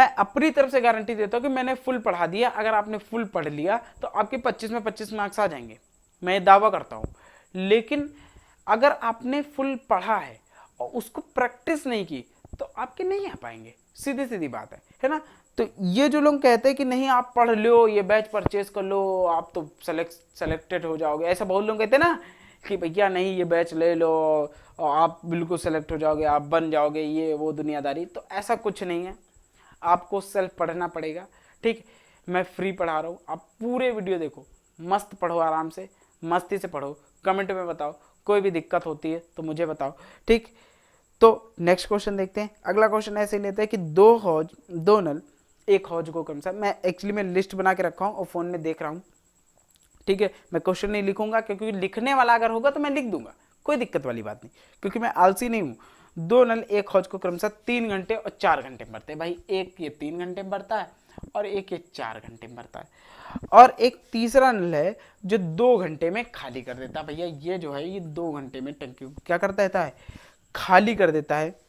अपनी तरफ से गारंटी देता हूँ कि मैंने फुल पढ़ा दिया। अगर आपने फुल पढ़ लिया तो आपके 25 में 25 मार्क्स आ जाएंगे, मैं दावा करता हूँ। लेकिन अगर आपने फुल पढ़ा है और उसको प्रैक्टिस नहीं की तो आपके नहीं आ पाएंगे, सीधी सीधी बात है ना। तो ये जो लोग कहते हैं कि नहीं आप पढ़ लो, ये बैच परचेज कर लो, आप तो सेलेक्टेड हो जाओगे, ऐसा बहुत लोग कहते हैं ना कि भैया नहीं ये बैच ले लो और आप बिल्कुल सेलेक्ट हो जाओगे, आप बन जाओगे, ये वो दुनियादारी। तो ऐसा कुछ नहीं है, आपको सेल्फ पढ़ना पड़ेगा। ठीक, मैं फ्री पढ़ा रहा हूँ, आप पूरे वीडियो देखो, मस्त पढ़ो, आराम से मस्ती से पढ़ो, कमेंट में बताओ, कोई भी दिक्कत होती है तो मुझे बताओ। ठीक, तो नेक्स्ट क्वेश्चन देखते हैं। अगला क्वेश्चन ऐसे लेते हैं कि दो नल एक हौज को क्रमशः, मैं एक्चुअली मैं लिस्ट बना के रखा हूँ और फोन में देख रहा हूँ। ठीक है, मैं क्वेश्चन नहीं लिखूंगा क्योंकि लिखने वाला अगर होगा तो मैं लिख दूंगा, कोई दिक्कत वाली बात नहीं, क्योंकि मैं आलसी नहीं हूँ। दो नल एक हौज को क्रमशः 3 घंटे और 4 घंटे में भरते हैं। भाई एक ये 3 घंटे में भरता है और एक ये 4 घंटे में भरता है, और एक तीसरा नल है जो 2 घंटे में खाली कर देता है। भैया ये जो है ये 2 घंटे में टंकी को क्या करता रहता है, खाली कर देता है।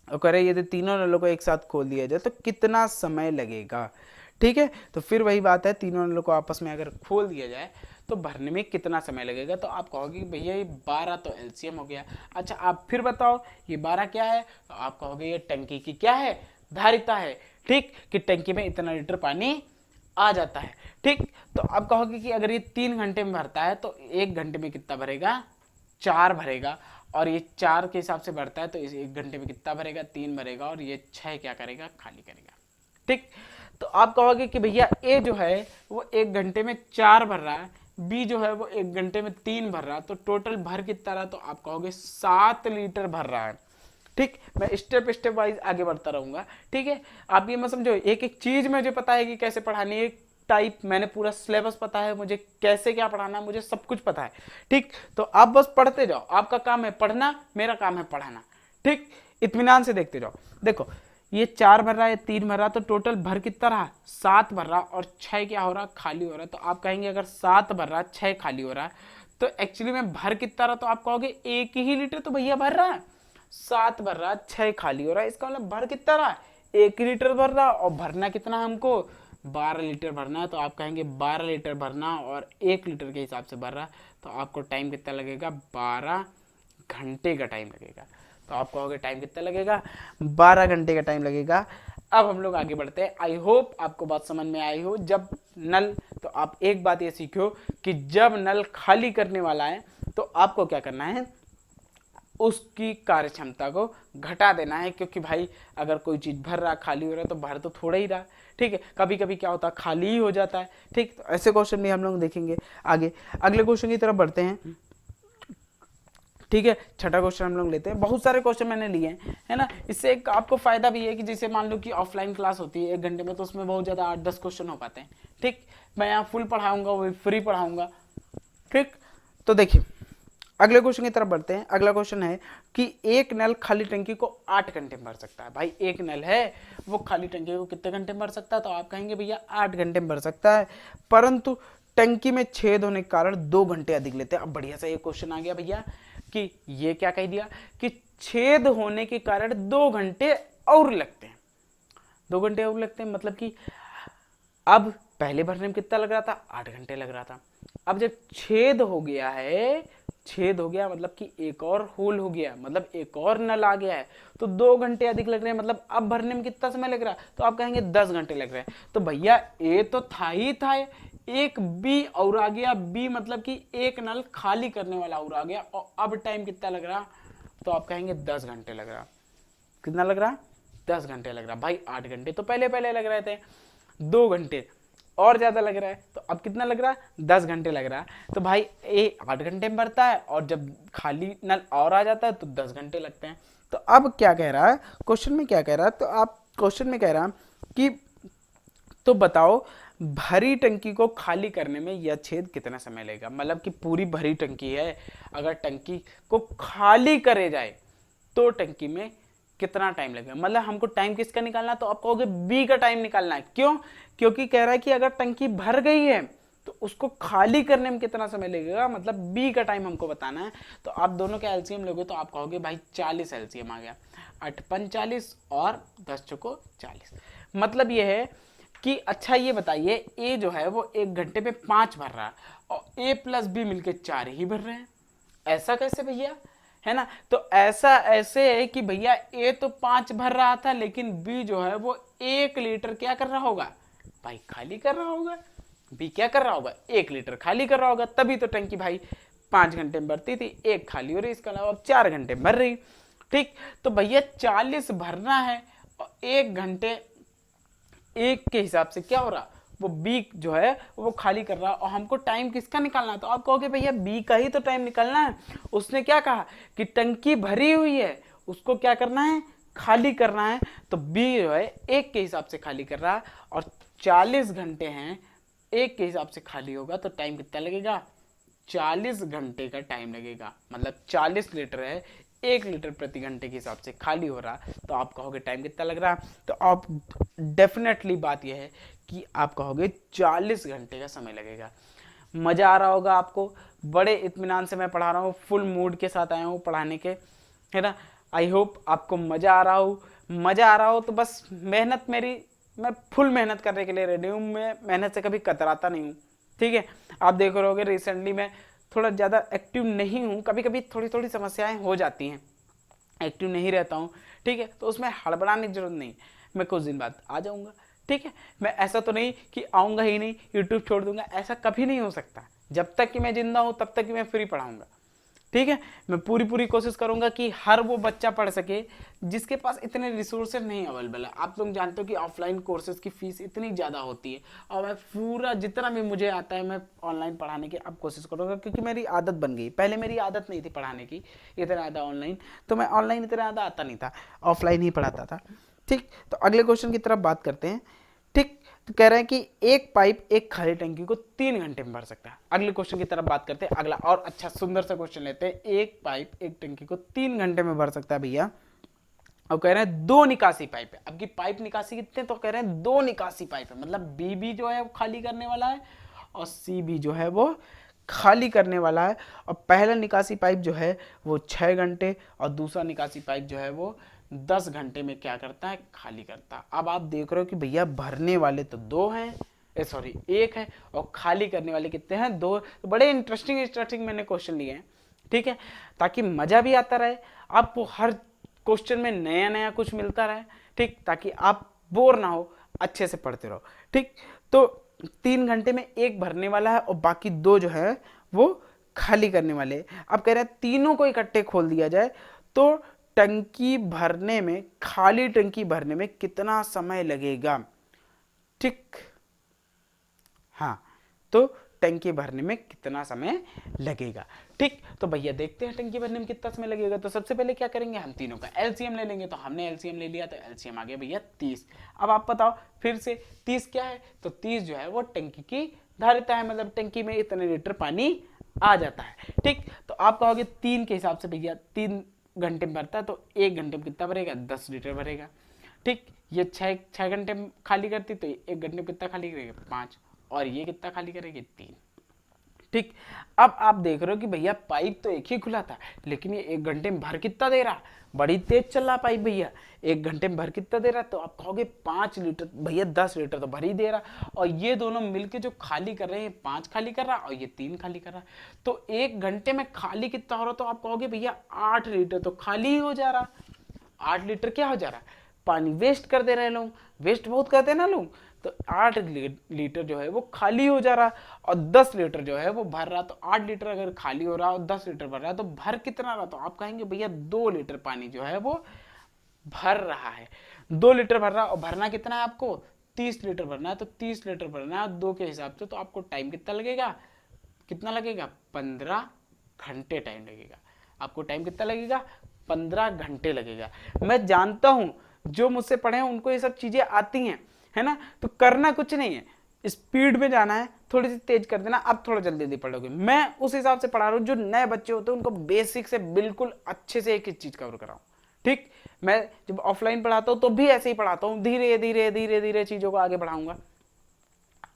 और कह रहे यदि तीनों नलों को एक साथ खोल दिया जाए तो कितना समय लगेगा। ठीक है, तो फिर वही बात है, तीनों नलों को आपस में अगर खोल दिया जाए तो भरने में कितना समय लगेगा। तो आप कहोगे भैया ये 12 तो एलसीएम हो गया। अच्छा आप फिर बताओ ये 12 क्या है, तो आप कहोगे ये टंकी की क्या है, धारिता है। ठीक, कि टंकी में इतना लीटर पानी आ जाता है। ठीक, तो आप कहोगे कि अगर ये 3 घंटे में भरता है तो 1 घंटे में कितना भरेगा, 4 भरेगा, और ये 4 के हिसाब से भरता है तो इस 1 घंटे में कितना भरेगा, 3 भरेगा, और ये 6 क्या करेगा, खाली करेगा। ठीक, तो आप कहोगे कि भैया ए जो है वो 1 घंटे में 4 भर रहा है, बी जो है वो 1 घंटे में 3 भर रहा है, तो टोटल भर कितना रहा, तो आप कहोगे 7 लीटर भर रहा है। ठीक, मैं स्टेप स्टेप वाइज आगे बढ़ता रहूंगा। ठीक है, आप ये मत समझो एक एक चीज मुझे पता है कि कैसे पढ़ानी है, टाइप मैंने पूरा सिलेबस पता है, मुझे कैसे क्या पढ़ाना है, मुझे सब कुछ पता है। ठीक, तो आप बस पढ़ते जाओ, आपका काम है पढ़ना, मेरा काम है पढ़ाना। ठीक, इत्मीनान से देखते जाओ। देखो ये 4 भर रहा है, 3 भर रहा, तो टोटल भर कितना रहा, 7 भर रहा, और 6 क्या हो रहा, खाली हो रहा है। तो आप कहेंगे अगर 7 भर रहा 6 खाली हो रहा है तो एक्चुअली में भर कितना रहा, तो आप कहोगे 1 ही लीटर तो भैया भर रहा है, 7 भर रहा 6 खाली हो रहा है, इसका मतलब भर कितना रहा, 1 लीटर भर रहा, और भरना कितना हमको 12 लीटर भरना है। तो आप कहेंगे 12 लीटर भरना और 1 लीटर के हिसाब से भर रहा, तो आपको टाइम कितना लगेगा, 12 घंटे का टाइम लगेगा। तो आप कहोगे टाइम कितना लगेगा, 12 घंटे का टाइम लगेगा। अब हम लोग आगे बढ़ते हैं। आई होप आपको बात समझ में आई हो। जब नल, तो आप एक बात ये सीखो कि जब नल खाली करने वाला है तो आपको क्या करना है, उसकी कार्य क्षमता को घटा देना है, क्योंकि भाई अगर कोई चीज भर रहा खाली हो रहा है तो भर तो थोड़ा ही रहा। ठीक है, कभी कभी क्या होता है खाली ही हो जाता है। ठीक, तो ऐसे क्वेश्चन भी हम लोग देखेंगे आगे। अगले क्वेश्चन की तरफ बढ़ते हैं। ठीक है, छठा क्वेश्चन हम लोग लेते हैं। बहुत सारे क्वेश्चन मैंने लिए हैं, है ना। इससे एक आपको फायदा भी है कि जैसे मान लो कि ऑफलाइन क्लास होती है 1 घंटे में, तो उसमें बहुत ज्यादा 8-10 क्वेश्चन हो पाते हैं। ठीक, मैं यहाँ फुल पढ़ाऊंगा, वो फ्री पढ़ाऊंगा। ठीक, तो देखिए अगले क्वेश्चन की तरफ बढ़ते हैं। अगला क्वेश्चन है कि एक नल खाली टंकी को 8 घंटे में भर सकता है। भाई एक नल है वो खाली टंकी को कितने घंटे में भर सकता है, तो आप कहेंगे भैया 8 घंटे में भर सकता है, परंतु टंकी में छेद होने के कारण 2 घंटे अधिक लेते हैं। अब बढ़िया सा ये क्वेश्चन आ गया भैया कि ये क्या कह दिया कि छेद होने के कारण 2 घंटे और लगते हैं, 2 घंटे और लगते हैं, मतलब कि अब पहले भरने में कितना लग रहा था, 8 घंटे लग रहा था। अब जब छेद हो गया है, छेद हो गया मतलब कि एक और होल हो गया, मतलब एक और नल आ गया है, तो 2 घंटे अधिक लग रहे हैं, मतलब अब भरने में कितना समय लग रहा है, तो आप कहेंगे 10 घंटे लग रहे हैं। तो भैया ए तो था ही था, एक बी और आ गया, बी मतलब कि एक नल खाली करने वाला और आ गया, और अब टाइम कितना लग रहा, तो आप कहेंगे 10 घंटे लग रहा। कितना लग रहा, 10 घंटे लग रहा। भाई 8 घंटे तो पहले पहले लग रहे थे, 2 घंटे और ज्यादा लग रहा है, तो अब कितना लग रहा है, 10 घंटे लग रहा है। तो भाई ए 8 घंटे में भरता है, और जब खाली नल और आ जाता है तो 10 घंटे लगते हैं। तो अब क्या कह रहा है क्वेश्चन में, क्या कह रहा है, तो आप क्वेश्चन में कह रहा कि तो बताओ भरी टंकी को खाली करने में यह छेद कितना समय लगेगा। मतलब कि पूरी भरी टंकी है, अगर टंकी को खाली करे जाए तो टंकी में कितना टाइम लगेगा, मतलब हमको टाइम किसका निकालना है, तो आप कहोगे बी का टाइम निकालना है। क्यों, क्योंकि कह रहा है कि अगर टंकी भर गई है तो उसको खाली करने में कितना समय लगेगा, मतलब बी का टाइम हमको बताना है। तो आप दोनों का एलसीएम लोगे तो आप कहोगे भाई 40 एलसीएम आ गया, 8 5 40 और 10 चौको 40। मतलब ये है कि अच्छा ये बताइए ए जो है वो 1 घंटे में 5 भर रहा है और ए प्लस बी मिलके 4 ही भर रहे हैं, ऐसा कैसे भैया, है ना। तो ऐसा ऐसे है कि भैया ए तो 5 भर रहा था, लेकिन बी जो है वो 1 लीटर क्या कर रहा होगा भाई, खाली कर रहा होगा। बी क्या कर रहा होगा, 1 लीटर खाली कर रहा होगा, तभी तो टंकी भाई 5 घंटे में भरती थी, 1 खाली हो रही, इसके अलावा अब 4 घंटे में भर रही। ठीक, तो भैया 40 भरना है और 1 घंटे 1 के हिसाब से क्या हो रहा, वो बी जो है वो खाली कर रहा, और हमको टाइम किसका निकालना है, तो आप कहोगे भैया बी का ही तो टाइम निकालना है। उसने क्या कहा कि टंकी भरी हुई है, उसको क्या करना है, खाली करना है। तो बी जो है 1 के हिसाब से खाली कर रहा है, और 40 घंटे हैं, 1 के हिसाब से खाली होगा तो टाइम कितना लगेगा, 40 घंटे का टाइम लगेगा। मतलब 40 लीटर है, 1 लीटर प्रति घंटे के हिसाब से खाली हो रहा, तो आप कहोगे टाइम कितना लग रहा, तो आप डेफिनेटली बात यह है कि आप कहोगे 40 घंटे का समय लगेगा। मज़ा आ रहा होगा आपको, बड़े इत्मीनान से मैं पढ़ा रहा हूँ, फुल मूड के साथ आया हूँ पढ़ाने के, है ना। आई होप आपको मज़ा आ रहा हो। मज़ा आ रहा हो तो बस मेहनत मेरी, मैं फुल मेहनत करने के लिए रेडी हूँ, मैं मेहनत से कभी कतराता नहीं हूँ। ठीक है, आप देख रहे होगे रिसेंटली मैं थोड़ा ज़्यादा एक्टिव नहीं हूँ, कभी कभी थोड़ी थोड़ी समस्याएं हो जाती हैं, एक्टिव नहीं रहता हूँ। ठीक है, तो उसमें हड़बड़ाने की जरूरत नहीं, मैं कुछ दिन बाद आ जाऊँगा। ठीक है, मैं ऐसा तो नहीं कि आऊँगा ही नहीं, यूट्यूब छोड़ दूंगा, ऐसा कभी नहीं हो सकता। जब तक कि मैं जिंदा हूँ तब तक कि मैं फ्री पढ़ाऊँगा। ठीक है, मैं पूरी कोशिश करूंगा कि हर वो बच्चा पढ़ सके जिसके पास इतने रिसोर्सेज नहीं अवेलेबल है। आप लोग जानते हो कि ऑफलाइन कोर्सेज की फीस इतनी ज़्यादा होती है, और मैं पूरा जितना भी मुझे आता है मैं ऑनलाइन पढ़ाने की अब कोशिश करूंगा, क्योंकि मेरी आदत बन गई। पहले मेरी आदत नहीं थी पढ़ाने की इतना ज़्यादा ऑनलाइन, तो मैं ऑनलाइन इतना ज़्यादा आता नहीं था, ऑफलाइन ही पढ़ाता था। ठीक, तो अगले क्वेश्चन की तरफ बात करते हैं। ठीक, तो कह रहे हैं कि एक पाइप एक खाली टंकी को 3 घंटे में भर सकता है। अगले क्वेश्चन की तरफ बात करते हैं, अगला और अच्छा सुंदर सा क्वेश्चन लेते हैं। एक पाइप एक टंकी को 3 घंटे में भर सकता है भैया, और कह रहे हैं 2 निकासी पाइप है। अब की पाइप निकासी कितने, तो कह रहे हैं 2 निकासी पाइप है, मतलब बी भी जो है वो खाली करने वाला है और सी भी जो है वो खाली करने वाला है। और पहला निकासी पाइप जो है वो 6 घंटे और दूसरा निकासी पाइप जो है वो 10 घंटे में क्या करता है, खाली करता है। अब आप देख रहे हो कि भैया भरने वाले तो 2 हैं, सॉरी 1 है, और खाली करने वाले कितने हैं, 2। तो बड़े इंटरेस्टिंग मैंने क्वेश्चन लिए हैं। ठीक है, ताकि मज़ा भी आता रहे आपको, हर क्वेश्चन में नया नया कुछ मिलता रहे। ठीक, ताकि आप बोर ना हो, अच्छे से पढ़ते रहो। ठीक, तो 3 घंटे में 1 भरने वाला है और बाकी 2 जो है वो खाली करने वाले। अब कह रहे हैं तीनों को इकट्ठे खोल दिया जाए तो टंकी भरने में, खाली टंकी भरने में कितना समय लगेगा। ठीक, हाँ, तो टंकी भरने में कितना समय लगेगा। ठीक, तो भैया देखते हैं टंकी भरने में कितना समय लगेगा। तो सबसे पहले क्या करेंगे, हम तीनों का एलसीएम ले लेंगे। तो हमने एलसीएम ले लिया, तो एलसीएम आ गया भैया 30। अब आप बताओ फिर से 30 क्या है, तो 30 जो है वो टंकी की धारिता है, मतलब टंकी में इतने लीटर पानी आ जाता है। ठीक, तो आप कहोगे 3 के हिसाब से भैया 3 घंटे में भरता है, तो 1 घंटे में कितना भरेगा, 10 लीटर भरेगा। ठीक, ये 6 घंटे में खाली करती, तो 1 घंटे में कितना खाली करेगा, 5, और ये कितना खाली करेगी, 3। ठीक, अब आप देख रहे हो कि भैया पाइप तो एक ही खुला था, लेकिन ये 1 घंटे में भर कितना दे रहा, बड़ी तेज चल रहा पाइप भैया, 1 घंटे में भर कितना दे रहा, तो आप कहोगे 5 लीटर। भैया 10 लीटर तो भर ही दे रहा, और ये दोनों मिलके जो खाली कर रहे हैं, 5 खाली कर रहा और ये 3 खाली कर रहा, तो 1 घंटे में खाली कितना हो रहा, तो आप कहोगे भैया 8 लीटर तो खाली ही हो जा रहा। 8 लीटर क्या हो जा रहा, पानी वेस्ट कर दे रहे लोग, वेस्ट बहुत करते हैं ना लोग, तो 8 लीटर जो है वो खाली हो जा रहा, और 10 लीटर जो है वो भर रहा। तो 8 लीटर अगर खाली हो रहा और 10 लीटर भर रहा है, तो भर कितना रहा, तो आप कहेंगे भैया 2 लीटर पानी जो है वो भर रहा है। 2 लीटर भर रहा, और भरना कितना है आपको, 30 लीटर भरना है, तो 30 लीटर भरना है 2 के हिसाब से, तो आपको टाइम कितना लगेगा, कितना लगेगा, 15 घंटे टाइम लगेगा। आपको टाइम कितना लगेगा, 15 घंटे लगेगा। मैं जानता हूं जो मुझसे पढ़े हैं उनको ये सब चीजें आती हैं, है ना। तो करना कुछ नहीं है, स्पीड में जाना है, थोड़ी सी तेज कर देना, अब थोड़ा जल्दी जल्दी पढ़ोगे। मैं उस हिसाब से पढ़ा रहा हूँ, जो नए बच्चे होते हैं उनको बेसिक से बिल्कुल अच्छे से एक एक चीज कवर कराऊं। ठीक, मैं जब ऑफलाइन पढ़ाता हूँ तो भी ऐसे ही पढ़ाता हूँ, धीरे धीरे धीरे धीरे चीजों को आगे बढ़ाऊंगा,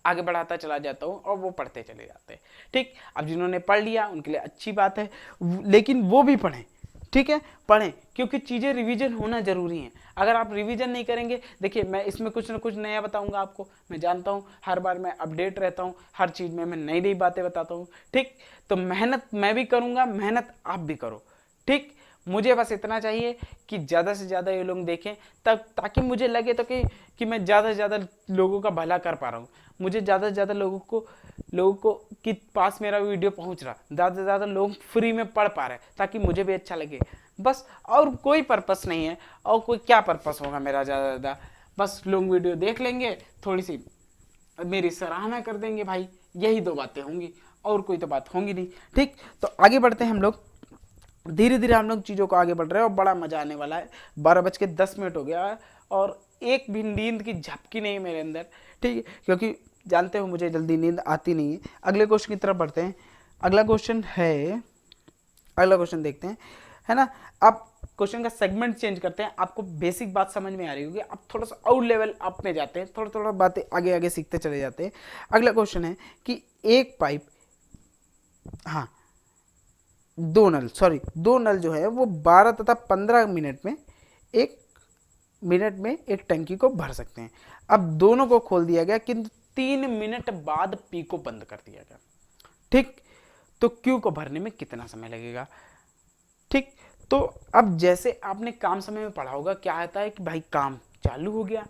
आगे बढ़ाता चला जाता हूँ और वो पढ़ते चले जाते हैं। ठीक, अब जिन्होंने पढ़ लिया उनके लिए अच्छी बात है, लेकिन वो भी पढ़ें। ठीक है, पढ़ें, क्योंकि चीज़ें रिवीजन होना जरूरी है। अगर आप रिवीजन नहीं करेंगे, देखिए मैं इसमें कुछ ना कुछ नया बताऊंगा आपको, मैं जानता हूँ हर बार मैं अपडेट रहता हूँ, हर चीज़ में मैं नई नई बातें बताता हूँ। ठीक, तो मेहनत मैं भी करूँगा, मेहनत आप भी करो। ठीक, मुझे बस इतना चाहिए कि ज़्यादा से ज़्यादा ये लोग देखें, तब ताकि मुझे लगे तो कि मैं ज़्यादा से ज़्यादा लोगों का भला कर पा रहा हूँ, मुझे ज़्यादा से ज़्यादा लोगों को कि पास मेरा वीडियो पहुँच रहा, ज़्यादा से ज़्यादा लोग फ्री में पढ़ पा रहे हैं, ताकि मुझे भी अच्छा लगे बस। और कोई पर्पस नहीं है, और कोई क्या पर्पस होगा मेरा ज़्यादा से ज़्यादा, बस लोग वीडियो देख लेंगे, थोड़ी सी मेरी सराहना कर देंगे भाई, यही दो बातें होंगी, और कोई तो बात होंगी नहीं। ठीक, तो आगे बढ़ते हैं हम लोग, धीरे धीरे हम लोग चीज़ों को आगे बढ़ रहे हैं और बड़ा मजा आने वाला है। 12:10 हो गया है और एक भी नींद की झपकी नहीं मेरे अंदर, ठीक है, क्योंकि जानते हो मुझे जल्दी नींद आती नहीं है। अगले क्वेश्चन की तरफ बढ़ते हैं। अगला क्वेश्चन देखते हैं, है ना। आप क्वेश्चन का सेगमेंट चेंज करते हैं, आपको बेसिक बात समझ में आ रही होगी, आप थोड़ा सा और लेवल अप में जाते हैं, थोड़ा थोड़ा बातें आगे आगे सीखते चले जाते हैं। अगला क्वेश्चन है कि एक पाइप, हाँ दो नल जो है वो 12 तथा 15 मिनट में एक टंकी को भर सकते हैं। अब दोनों को खोल दिया गया, किंतु 3 मिनट बाद पी को बंद कर दिया गया। ठीक, तो क्यू को भरने में कितना समय लगेगा। ठीक, तो अब जैसे आपने काम समय में पढ़ा होगा, क्या आता है कि भाई काम चालू हो गया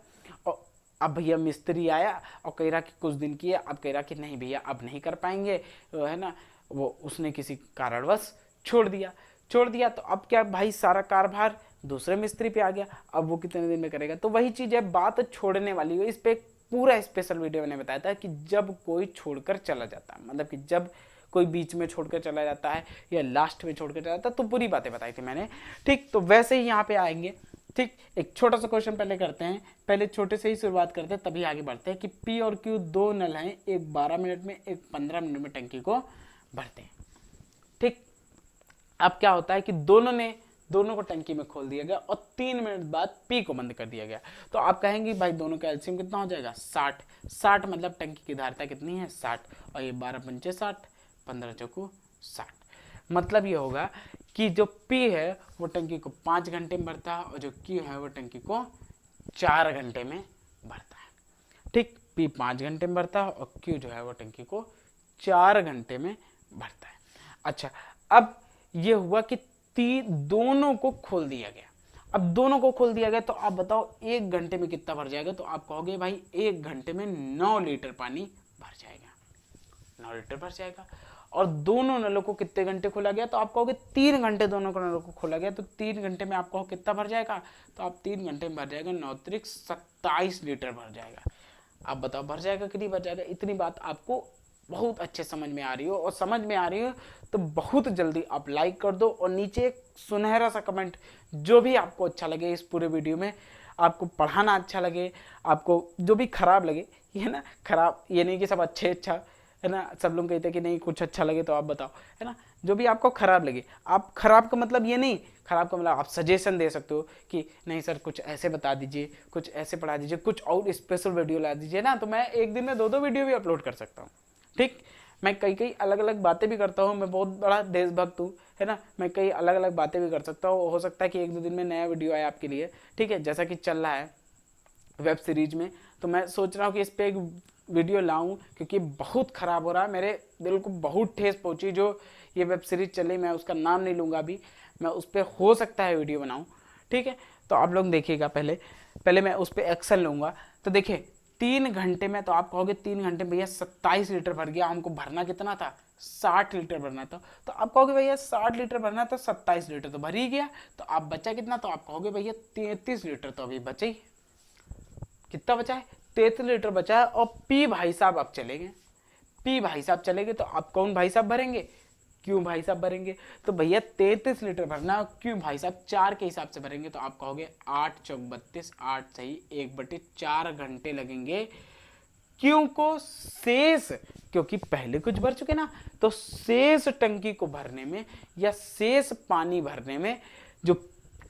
और अब भैया मिस्त्री आया और कह रहा कि कुछ दिन किया, अब कह रहा कि नहीं भैया अब नहीं कर पाएंगे, है ना, वो उसने किसी कारणवश छोड़ दिया। तो अब क्या भाई, सारा कारभार दूसरे मिस्त्री पे आ गया, अब वो कितने दिन में करेगा। तो वही चीज़ है, बात छोड़ने वाली है। इस पे पूरा स्पेशल वीडियो मैंने बताया था कि जब कोई छोड़कर चला जाता है, मतलब कि जब कोई बीच में छोड़कर चला जाता है या लास्ट में छोड़कर चला जाता है, तो पूरी बातें बताई थी मैंने। ठीक, तो वैसे ही यहाँ पे आएंगे। ठीक, एक छोटा सा क्वेश्चन पहले करते हैं, पहले छोटे से ही शुरुआत करते हैं तभी आगे बढ़ते हैं। कि पी और क्यू दो नल हैं, एक 12 मिनट में एक 15 मिनट में टंकी को भरते हैं। ठीक, अब क्या होता है कि दोनों को टंकी में खोल दिया गया और 3 मिनट बाद पी को बंद कर दिया गया। तो आप कहेंगे भाई दोनों का एलसीएम कितना हो जाएगा, 60 मतलब टंकी की धारिता कितनी है, 60, और ये 12 पंचे 60, 15 चौको 60। मतलब ये होगा कि जो पी है वो टंकी को 5 घंटे में भरता है और जो क्यू है वो टंकी को 4 घंटे में भरता है। ठीक, पी 5 घंटे में भरता है और क्यू जो है वो टंकी को 4 घंटे में भरता है। अच्छा, अब ये हुआ कि दोनों को खोल दिया गया। अब दोनों को खोल दिया गया तो आप बताओ 1 घंटे में कितना भर जाएगा। तो आप कहोगे भाई 1 घंटे में 9 लीटर पानी भर जाएगा, 9 लीटर भर जाएगा। और दोनों नलों को कितने घंटे खोला गया, तो आप कहोगे 3 घंटे दोनों नलों को खोला गया। तो 3 घंटे में आप कहो कितना भर जाएगा, तो आप 3 घंटे में भर जाएगा 9 त्रिक 27 लीटर भर जाएगा। आप बताओ भर जाएगा कि नहीं भर जाएगा। इतनी बात आपको बहुत अच्छे समझ में आ रही हो, और समझ में आ रही हो तो बहुत जल्दी आप लाइक कर दो और नीचे एक सुनहरा सा कमेंट, जो भी आपको अच्छा लगे इस पूरे वीडियो में, आपको पढ़ाना अच्छा लगे, आपको जो भी खराब लगे, ये ना खराब ये नहीं कि सब अच्छा है ना, सब लोग कहते हैं कि नहीं कुछ अच्छा लगे तो आप बताओ, है ना, जो भी आपको खराब लगे। आप खराब का मतलब ये नहीं, खराब का मतलब आप सजेशन दे सकते हो कि नहीं सर कुछ ऐसे बता दीजिए, कुछ ऐसे पढ़ा दीजिए, कुछ और स्पेशल वीडियो ला दीजिए ना, तो मैं एक दिन में 2-2 वीडियो भी अपलोड कर सकता हूँ। ठीक, मैं कई अलग अलग बातें भी करता हूँ, मैं बहुत बड़ा देशभक्त हूँ, है ना, मैं कई अलग अलग बातें भी कर सकता हूँ। हो सकता है कि 1-2 दिन में नया वीडियो आए आपके लिए। ठीक है, जैसा कि चल रहा है वेब सीरीज में, तो मैं सोच रहा हूँ कि इस पर एक वीडियो लाऊं, क्योंकि बहुत ख़राब हो रहा है, मेरे दिल को बहुत ठेस पहुंची जो ये वेब सीरीज चली। मैं उसका नाम नहीं लूँगा अभी, मैं उस पर हो सकता है वीडियो बनाऊं। ठीक है, तो आप लोग देखिएगा, पहले मैं उस पर एक्शन लूँगा। तो देखिए 3 घंटे में, तो आप कहोगे 3 घंटे में भैया 27 लीटर भर गया, हमको भरना कितना था, 60 लीटर भरना था। तो आप कहोगे भैया 60 लीटर भरना था, 27 लीटर तो भर ही गया, तो आप बचा कितना, तो आप कहोगे भैया 33 लीटर तो अभी बचे ही। कितना बचा है, 33 लीटर बचा है। और पी भाई साहब अब चलेंगे, तो आप कौन भाई साहब भरेंगे, क्यों भाई साहब भरेंगे। तो भैया 33 लीटर भरना, क्यों भाई साहब 4 के हिसाब से भरेंगे। तो आप कहोगे 8 चौक 32, 8 सही 1/4 घंटे लगेंगे क्यों को शेष, क्योंकि पहले कुछ भर चुके ना, तो शेष टंकी को भरने में या शेष पानी भरने में जो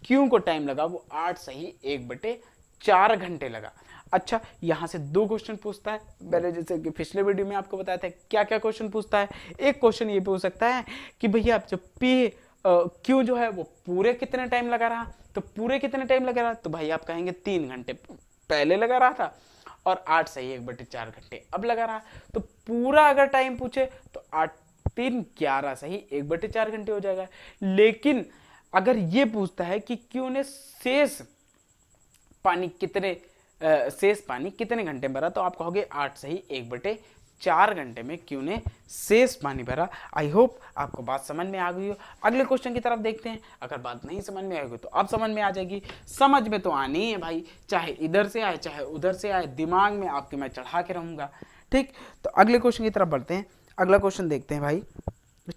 क्यों को टाइम लगा वो 8 सही 1/4 घंटे लगा। अच्छा, यहां से 2 क्वेश्चन पूछता है, मैंने जैसे कि पिछले वीडियो में आपको बताया था क्या क्या क्वेश्चन पूछता है। एक क्वेश्चन ये पूछ सकता है कि भैया आप जब पी क्यों जो है वो पूरे कितने टाइम लगा रहा, तो पूरे कितने टाइम लगा रहा, तो भाई आप कहेंगे 3 घंटे पहले लगा रहा था और 8 सही 1/4 घंटे अब लगा रहा। तो पूरा अगर टाइम पूछे तो 8 3 11 सही 1/4 घंटे हो जाएगा। लेकिन अगर ये पूछता है कि क्यू ने शेष पानी कितने घंटे में भरा, तो आप कहोगे 8 सही 1/4 घंटे में क्यू ने शेष पानी भरा। आई होप आपको बात समझ में आ गई हो। अगले क्वेश्चन की तरफ देखते हैं। अगर बात नहीं समझ में आएगी तो अब समझ में आ जाएगी। समझ में तो आनी है भाई, चाहे इधर से आए चाहे उधर से आए, दिमाग में आपके मैं चढ़ा के रहूंगा। ठीक, तो अगले क्वेश्चन की तरफ बढ़ते हैं। अगला क्वेश्चन देखते हैं भाई।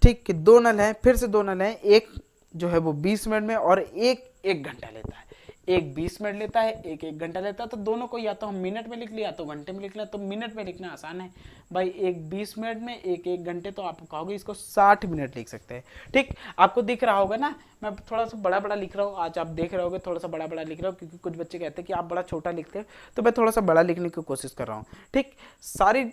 ठीक, कि 2 नल हैं, फिर से 2 नल हैं, एक जो है वो 20 मिनट में और एक 1 घंटा लेता है। एक 20 मिनट लेता है, एक 1 घंटा लेता है, तो दोनों को या तो हम मिनट में लिख लिया तो घंटे में लिख लिया। तो मिनट में लिखना आसान है भाई, एक 20 मिनट में एक 1 घंटे, तो आप कहोगे इसको 60 मिनट लिख सकते हैं। ठीक, आपको दिख रहा होगा ना, मैं थोड़ा सा बड़ा बड़ा लिख रहा हूँ, आज आप देख रहे होगे थोड़ा सा बड़ा बड़ा लिख रहा हूँ, क्योंकि कुछ बच्चे कहते हैं कि आप बड़ा छोटा लिखते हैं, तो मैं थोड़ा सा बड़ा लिखने की कोशिश कर रहा हूँ। ठीक, सारी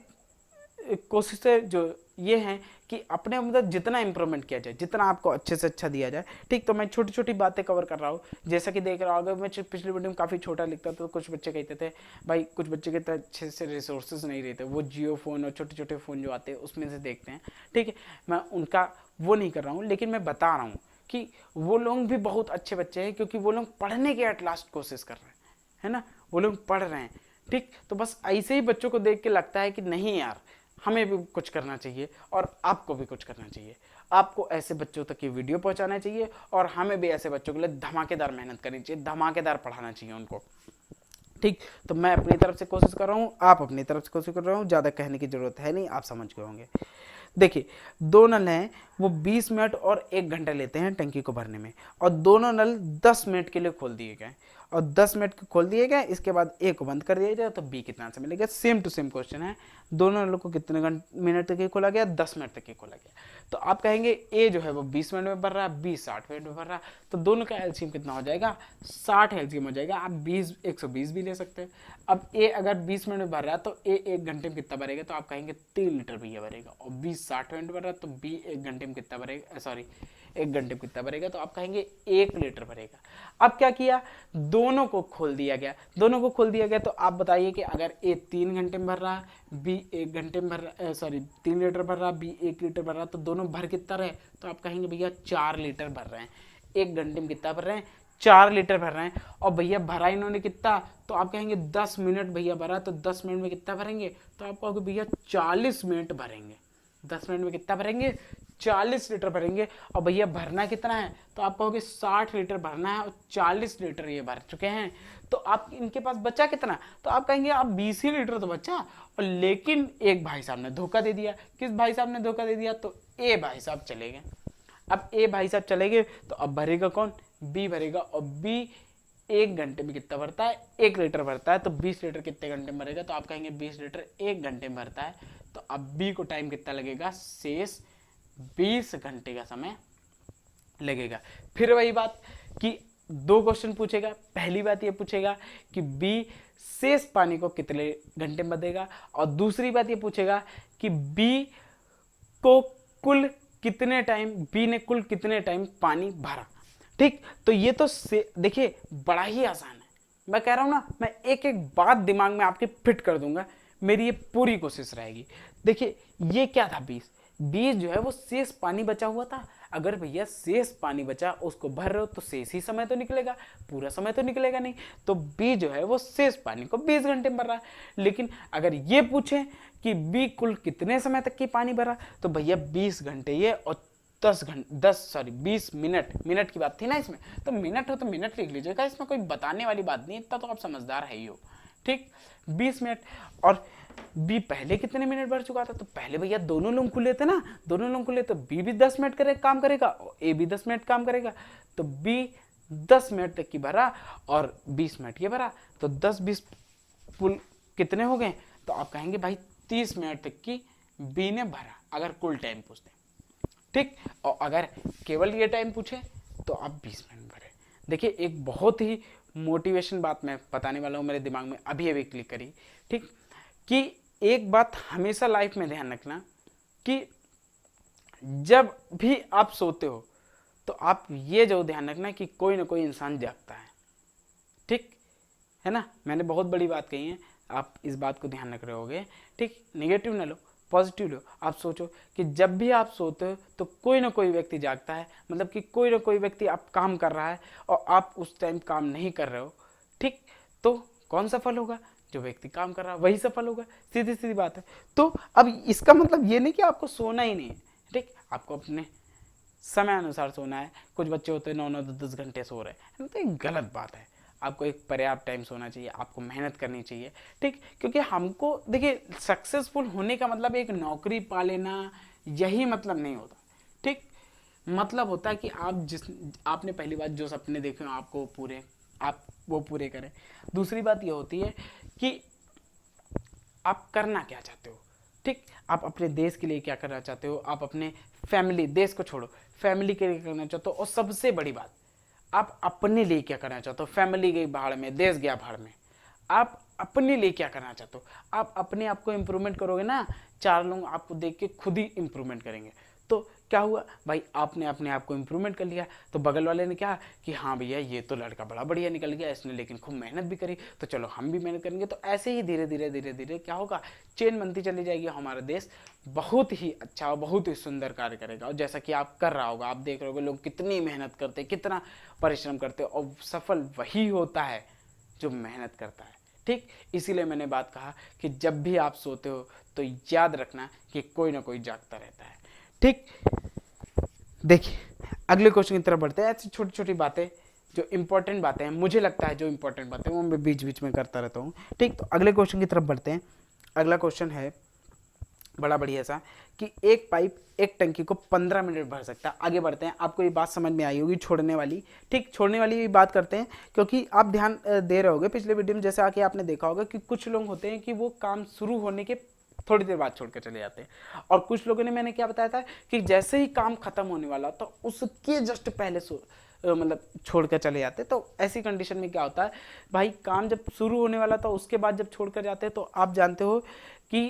कोशिशें जो ये हैं कि अपने मतलब जितना इंप्रूवमेंट किया जाए, जितना आपको अच्छे से अच्छा दिया जाए। ठीक, तो मैं छोटी छोटी बातें कवर कर रहा हूँ। जैसा कि देख रहा होगा, मैं पिछली वीडियो में काफ़ी छोटा लिखता था, तो कुछ बच्चे कहते थे भाई, कुछ बच्चे के अच्छे से रिसोर्सेज नहीं रहते, वो जियो फ़ोन और छोटे छोटे फ़ोन जो आते हैं उसमें से देखते हैं। ठीक है, मैं उनका वो नहीं कर रहा हूँ, लेकिन मैं बता रहा हूँ कि वो लोग भी बहुत अच्छे बच्चे हैं, क्योंकि वो लोग पढ़ने की एट लास्ट कोशिश कर रहे हैं, है ना, वो लोग पढ़ रहे हैं। ठीक, तो बस ऐसे ही बच्चों को देख के लगता है कि नहीं यार, हमें भी कुछ करना चाहिए और आपको भी कुछ करना चाहिए। आपको ऐसे बच्चों तक ये वीडियो पहुंचाना चाहिए और हमें भी ऐसे बच्चों के लिए धमाकेदार मेहनत करनी चाहिए, धमाकेदार पढ़ाना चाहिए उनको। ठीक, तो मैं अपनी तरफ से कोशिश कर रहा हूँ, आप अपनी तरफ से कोशिश कर रहे हो, ज़्यादा कहने की ज़रूरत है नहीं, आप समझ गए होंगे। देखिए, 2 नल हैं, वो 20 मिनट और 1 घंटा लेते हैं टंकी को भरने में, और दोनों नल 10 मिनट के लिए खोल दिए गए, और 10 मिनट के खोल दिए गए, इसके बाद ए को बंद कर दिया जाए, तो बी कितना समय लगेगा। सेम टू सेम क्वेश्चन है, दोनों नलों को कितने मिनट तक ही खोला गया, 10 मिनट तक ही खोला गया। तो आप कहेंगे ए जो है वो 20 मिनट में भर रहा है, बी 60 मिनट में भर रहा है, तो दोनों का एलसीएम कितना हो जाएगा, 60 एलसीएम हो जाएगा। आप 120 भी ले सकते हैं। अब ए अगर 20 मिनट में भर रहा है तो ए 1 घंटे में कितना भरेगा, तो आप कहेंगे 3 लीटर भैया भरेगा, और बी 60 मिनट भर रहा है तो बी 1 घंटे में कितना भरेगा, सॉरी 1 घंटे में कितना भरेगा, तो आप कहेंगे 1 लीटर भरेगा। अब क्या किया, दोनों को खोल दिया गया, दोनों को खोल दिया गया, तो आप बताइए कि अगर ए 3 घंटे में भर रहा है, बी 1 घंटे में भर रहा है, सॉरी 3 लीटर भर रहा है, बी 1 लीटर भर रहा है, तो दोनों भर कितना रहे, तो आप कहेंगे भैया 4 लीटर भर रहे हैं। 1 घंटे में कितना भर रहे हैं, 4 लीटर भर रहे हैं। और भैया भरा इन्होंने कितना, तो आप कहेंगे 10 मिनट भैया भरा, तो 10 मिनट में कितना भरेंगे, तो आप कहोगे भैया 40 मिनट भरेंगे। 10 मिनट में कितना भरेंगे, 40 लीटर भरेंगे। और भैया भरना कितना है, तो आप कहोगे 60 लीटर भरना है, और 40 लीटर ये भर चुके हैं। तो आप इनके पास बचा कितना, तो आप कहेंगे आप 20 ही लीटर तो बचा, और लेकिन एक भाई साहब ने धोखा दे दिया। किस भाई साहब ने धोखा दे दिया, तो ए भाई साहब चले गए। अब ए भाई साहब चले गए, तो अब भरेगा कौन, बी भरेगा, और बी 1 घंटे में कितना भरता है, 1 लीटर भरता है, तो 20 लीटर कितने घंटे में भरेगा, तो आप कहेंगे 20 लीटर 1 घंटे में भरता है। तो अब बी को टाइम कितना लगेगा, शेष 20 घंटे का समय लगेगा। फिर वही बात कि 2 क्वेश्चन पूछेगा। पहली बात ये पूछेगा कि बी शेष पानी को कितने घंटे में देगा, और दूसरी बात ये पूछेगा कि बी को कुल कितने टाइम, बी ने कुल कितने टाइम पानी भरा। ठीक, तो ये तो देखिए बड़ा ही आसान है। मैं कह रहा हूं ना, मैं एक एक बात दिमाग में आपके फिट कर दूंगा, मेरी ये पूरी कोशिश रहेगी। देखिए ये क्या था, 20 जो है वो शेष पानी बचा हुआ था। अगर भैया शेष पानी बचा, उसको भर रहे हो, तो शेष ही समय तो निकलेगा, पूरा समय तो निकलेगा नहीं। तो बी जो है वो शेष पानी को 20 घंटे में भर रहा है। लेकिन अगर ये पूछे कि बी कुल कितने समय तक की पानी भरा, तो भैया 20 घंटे ये, और 20 मिनट की बात थी ना इसमें, तो मिनट हो तो मिनट लिख लीजिएगा, इसमें कोई बताने वाली बात नहीं, इतना तो आप समझदार है ही हो। ठीक, 20 मिनट। और बी पहले कितने मिनट भर चुका था, तो पहले भैया दोनों लोग खुले थे ना, दोनों लोग खुले, तो बी भी 10 मिनट काम करेगा, और ए भी 10 मिनट काम करेगा। तो बी 10 मिनट तक की भरा और 20 मिनट ये भरा, तो 10-20 कुल कितने हो गए, तो आप कहेंगे भाई 30 मिनट तक की बी ने भरा, अगर कुल टाइम पूछते। ठीक, और अगर केवल ये टाइम पूछे तो आप 20 मिनट भरे। देखिए एक बहुत ही मोटिवेशन बात मैं बताने वाला हूँ, मेरे दिमाग में अभी अभी क्लिक करी। ठीक, कि एक बात हमेशा लाइफ में ध्यान रखना कि जब भी आप सोते हो तो आप ये जो ध्यान रखना कि कोई ना कोई इंसान जागता है। ठीक है ना, मैंने बहुत बड़ी बात कही है, आप इस बात को ध्यान रख रहे होगे। ठीक, नेगेटिव ना लो, पॉजिटिव लो। आप सोचो कि जब भी आप सोते हो तो कोई ना कोई व्यक्ति जागता है, मतलब कि कोई ना कोई व्यक्ति आप काम कर रहा है और आप उस टाइम काम नहीं कर रहे हो, ठीक, तो कौन सफल होगा? जो व्यक्ति काम कर रहा है वही सफल होगा, सीधी सीधी बात है। तो अब इसका मतलब ये नहीं कि आपको सोना ही नहीं है, ठीक, आपको अपने समय अनुसार सोना है। कुछ बच्चे होते हैं 9-9 10 घंटे सो रहे हैं, तो ये गलत बात है। आपको एक पर्याप्त टाइम सोना चाहिए, आपको मेहनत करनी चाहिए, ठीक, क्योंकि हमको देखिए सक्सेसफुल होने का मतलब एक नौकरी पा लेना यही मतलब नहीं होता, ठीक, मतलब होता है कि आपने पहली बात जो सपने देखे हो आपको आप वो पूरे करें। दूसरी बात ये होती है कि आप करना क्या चाहते हो, ठीक, आप अपने देश के लिए क्या करना चाहते हो, आप अपने फैमिली, देश को छोड़ो, फैमिली के लिए करना चाहते हो, और सबसे बड़ी बात आप अपने लिए क्या करना चाहते हो। फैमिली गई भाड़ में, देश गया भाड़ में, आप अपने लिए क्या करना चाहते हो। आप अपने आप को इम्प्रूवमेंट करोगे ना, 4 लोग आपको देख के खुद ही इम्प्रूवमेंट करेंगे। तो क्या हुआ भाई, आपने अपने आप को इम्प्रूवमेंट कर लिया, तो बगल वाले ने क्या कि हाँ भैया ये तो लड़का बड़ा बढ़िया निकल गया, इसने लेकिन खूब मेहनत भी करी, तो चलो हम भी मेहनत करेंगे। तो ऐसे ही धीरे धीरे धीरे धीरे क्या होगा, चेन बनती चली जाएगी, हमारा देश बहुत ही अच्छा और बहुत ही सुंदर कार्य करेगा। और जैसा कि आप कर रहा होगा, आप देख रहे होगे लोग कितनी मेहनत करते, कितना परिश्रम करते, और सफल वही होता है जो मेहनत करता है, ठीक। इसीलिए मैंने बात कहा कि जब भी आप सोते हो तो याद रखना कि कोई ना कोई जागता रहता है, ठीक। देखिए अगले क्वेश्चन की तरफ बढ़ते हैं। ऐसी छोटी छोटी बातें जो इंपॉर्टेंट बातें हैं, मुझे लगता है जो इंपॉर्टेंट बातें हैं वो मैं बीच बीच में करता रहता हूँ, ठीक। तो अगले क्वेश्चन की तरफ बढ़ते हैं। अगला क्वेश्चन है बड़ा बढ़िया सा कि एक पाइप एक टंकी को 15 मिनट भर सकता है। आगे बढ़ते हैं, आपको ये बात समझ में आई होगी छोड़ने वाली, ठीक। छोड़ने वाली भी बात करते हैं, क्योंकि आप ध्यान दे रहे होगे पिछले वीडियो में, जैसे आके आपने देखा होगा कि कुछ लोग होते हैं कि वो काम शुरू होने के थोड़ी देर बाद छोड़ कर चले जाते हैं, और कुछ लोगों ने, मैंने क्या बताया था कि जैसे ही काम खत्म होने वाला तो उसके जस्ट पहले मतलब छोड़ कर चले जाते। तो ऐसी कंडीशन में क्या होता है भाई, काम जब शुरू होने वाला था उसके बाद जब छोड़ कर जाते हैं, तो आप जानते हो कि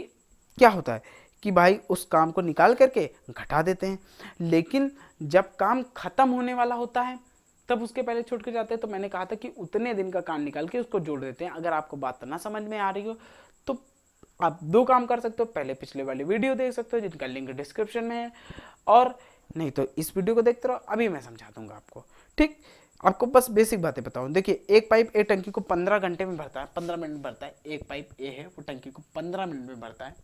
क्या होता है कि भाई उस काम को निकाल करके घटा देते हैं। लेकिन जब काम खत्म होने वाला होता है तब उसके पहले छोड़ के जाते हैं। तो मैंने कहा था कि उतने दिन का काम निकाल के उसको जोड़ देते हैं। अगर आपको बात ना समझ में आ रही हो तो आप 2 काम कर सकते हो, पहले पिछले वाली वीडियो देख सकते हो जिनका लिंक डिस्क्रिप्शन में है, और नहीं तो इस वीडियो को देखते रहो, अभी मैं समझा दूंगा आपको, ठीक। आपको बस बेसिक बातें बताऊं। देखिए एक पाइप एक टंकी को 15 घंटे में भरता है, 15 मिनट में भरता है। एक पाइप ए है वो टंकी को 15 मिनट में भरता है,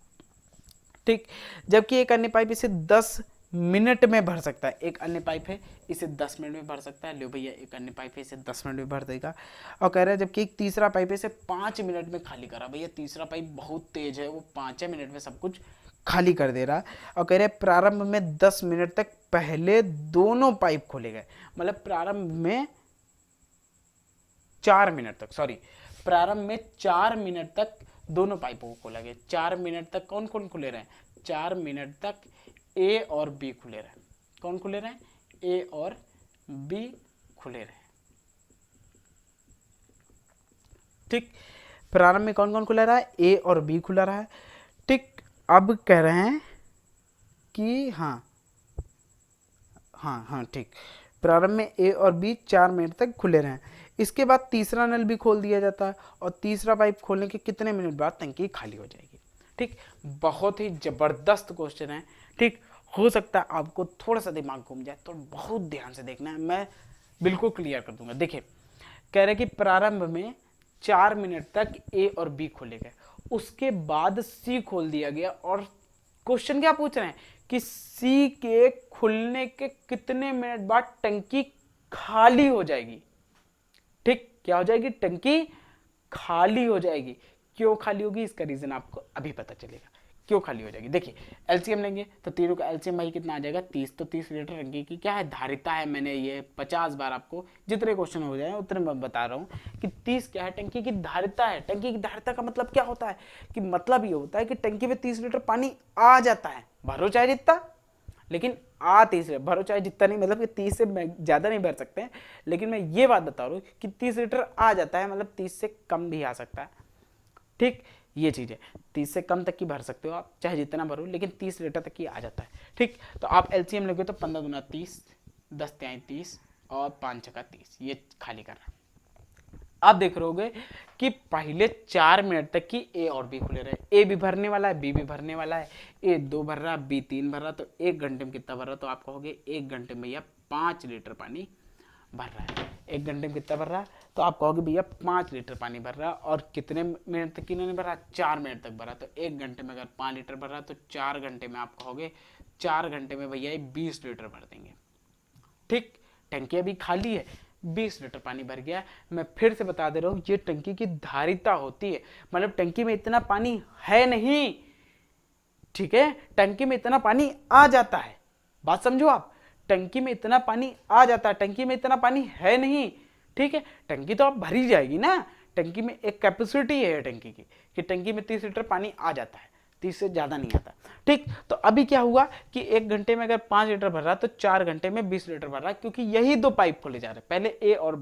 ठीक। जबकि एक अन्य पाइप इसे 10 मिनट में भर सकता है। एक अन्य पाइप है इसे 10 मिनट में भर सकता है। लो भैया एक अन्य पाइप है इसे 10 मिनट में भर देगा। और कह रहा है जबकि एक तीसरा पाइप है इसे 5 मिनट में खाली करा। भैया तीसरा पाइप बहुत तेज है, वो 5 मिनट में सब कुछ खाली कर दे रहा। और कह रहे हैं प्रारंभ में 10 मिनट तक पहले दोनों पाइप खोले गए, मतलब प्रारंभ में 4 मिनट तक, सॉरी, प्रारंभ में 4 मिनट तक दोनों पाइपों को खोला गया। 4 मिनट तक कौन कौन खुले रहे? 4 मिनट तक ए और बी खुले रहे। कौन खुले रहे? ए और बी खुले रहे, ठीक। प्रारंभ में कौन कौन खुला रहा है? ए और बी खुला रहा है, ठीक। अब कह रहे हैं कि हाँ, ठीक, प्रारंभ में ए और बी 4 मिनट तक खुले रहे। इसके बाद तीसरा नल भी खोल दिया जाता है, और तीसरा पाइप खोलने के कितने मिनट बाद टंकी खाली हो जाएगी, ठीक। बहुत ही जबरदस्त क्वेश्चन है, ठीक। हो सकता है आपको थोड़ा सा दिमाग घूम जाए, तो बहुत ध्यान से देखना है, मैं बिल्कुल क्लियर कर दूंगा। देखिए कह रहे कि प्रारंभ में 4 मिनट तक ए और बी खोले गए, उसके बाद सी खोल दिया गया, और क्वेश्चन क्या पूछ रहे हैं कि सी के खुलने के कितने मिनट बाद टंकी खाली हो जाएगी, ठीक। क्या हो जाएगी? टंकी खाली हो जाएगी। क्यों खाली होगी इसका रीजन आपको अभी पता चलेगा क्यों खाली हो जाएगी। देखिए एलसीएम लेंगे तो तीनों का एलसीएम भाई कितना आ जाएगा? 30। तो 30 लीटर टंकी की क्या है? धारिता है। मैंने ये 50 बार आपको जितने क्वेश्चन हो जाए उतने मैं बता रहा हूँ कि 30 क्या है? टंकी की धारिता है। टंकी की धारिता का मतलब क्या होता है कि मतलब ये होता है कि टंकी में 30 लीटर पानी आ जाता है, भरो चाहे जितना, लेकिन आ 30 लीटर भरो चाहे जितना नहीं, मतलब कि 30 से ज़्यादा नहीं भर सकते हैं, लेकिन मैं ये बात बता रहा हूँ कि 30 लीटर आ जाता है, मतलब 30 से कम भी आ सकता है, ठीक। ये चीज़ है, 30 से कम तक की भर सकते हो आप, चाहे जितना भरो, लेकिन 30 लीटर तक की आ जाता है, ठीक। तो आप एलसीएम लोगे तो 15 दूना 30, 10 तिहाई 30 और 5 छक्का 30, ये खाली करना, आप देख रहे होगे कि पहले 4 मिनट तक की ए और बी खुले रहे, ए भी भरने वाला है, बी भी भरने वाला है, ए 2 भर रहा, बी 3 भर रहा, तो 1 घंटे में कितना भर रहा, तो आप कहोगे 1 घंटे में भैया 5 लीटर पानी भर रहा है। 1 घंटे में कितना भर रहा, तो आप कहोगे भैया 5 लीटर पानी भर रहा, और कितने मिनट तक इन्होंने भरा, 4 मिनट तक भरा, तो 1 घंटे में अगर 5 लीटर भर रहा तो 4 घंटे में आप कहोगे 4 घंटे में भैया 20 लीटर भर देंगे। ठीक, टंकी अभी खाली है, 20 लीटर पानी भर गया। मैं फिर से बता दे रहा हूं, ये टंकी की धारिता होती है, मतलब टंकी में इतना पानी है नहीं, ठीक है, टंकी में इतना पानी आ जाता है, बात समझो आप, टंकी में इतना पानी आ जाता है, टंकी में इतना पानी है नहीं, ठीक है, टंकी तो अब भरी जाएगी ना, टंकी में एक कैपेसिटी है टंकी की कि टंकी में 30 लीटर पानी आ जाता है, 30 से ज्यादा नहीं आता। ठीक, तो अभी क्या हुआ कि 1 घंटे में अगर 5 लीटर भर रहा तो 4 घंटे में 20 लीटर भर रहा, क्योंकि यही 2 पाइप खोले जा रहे हैं, पहले ए और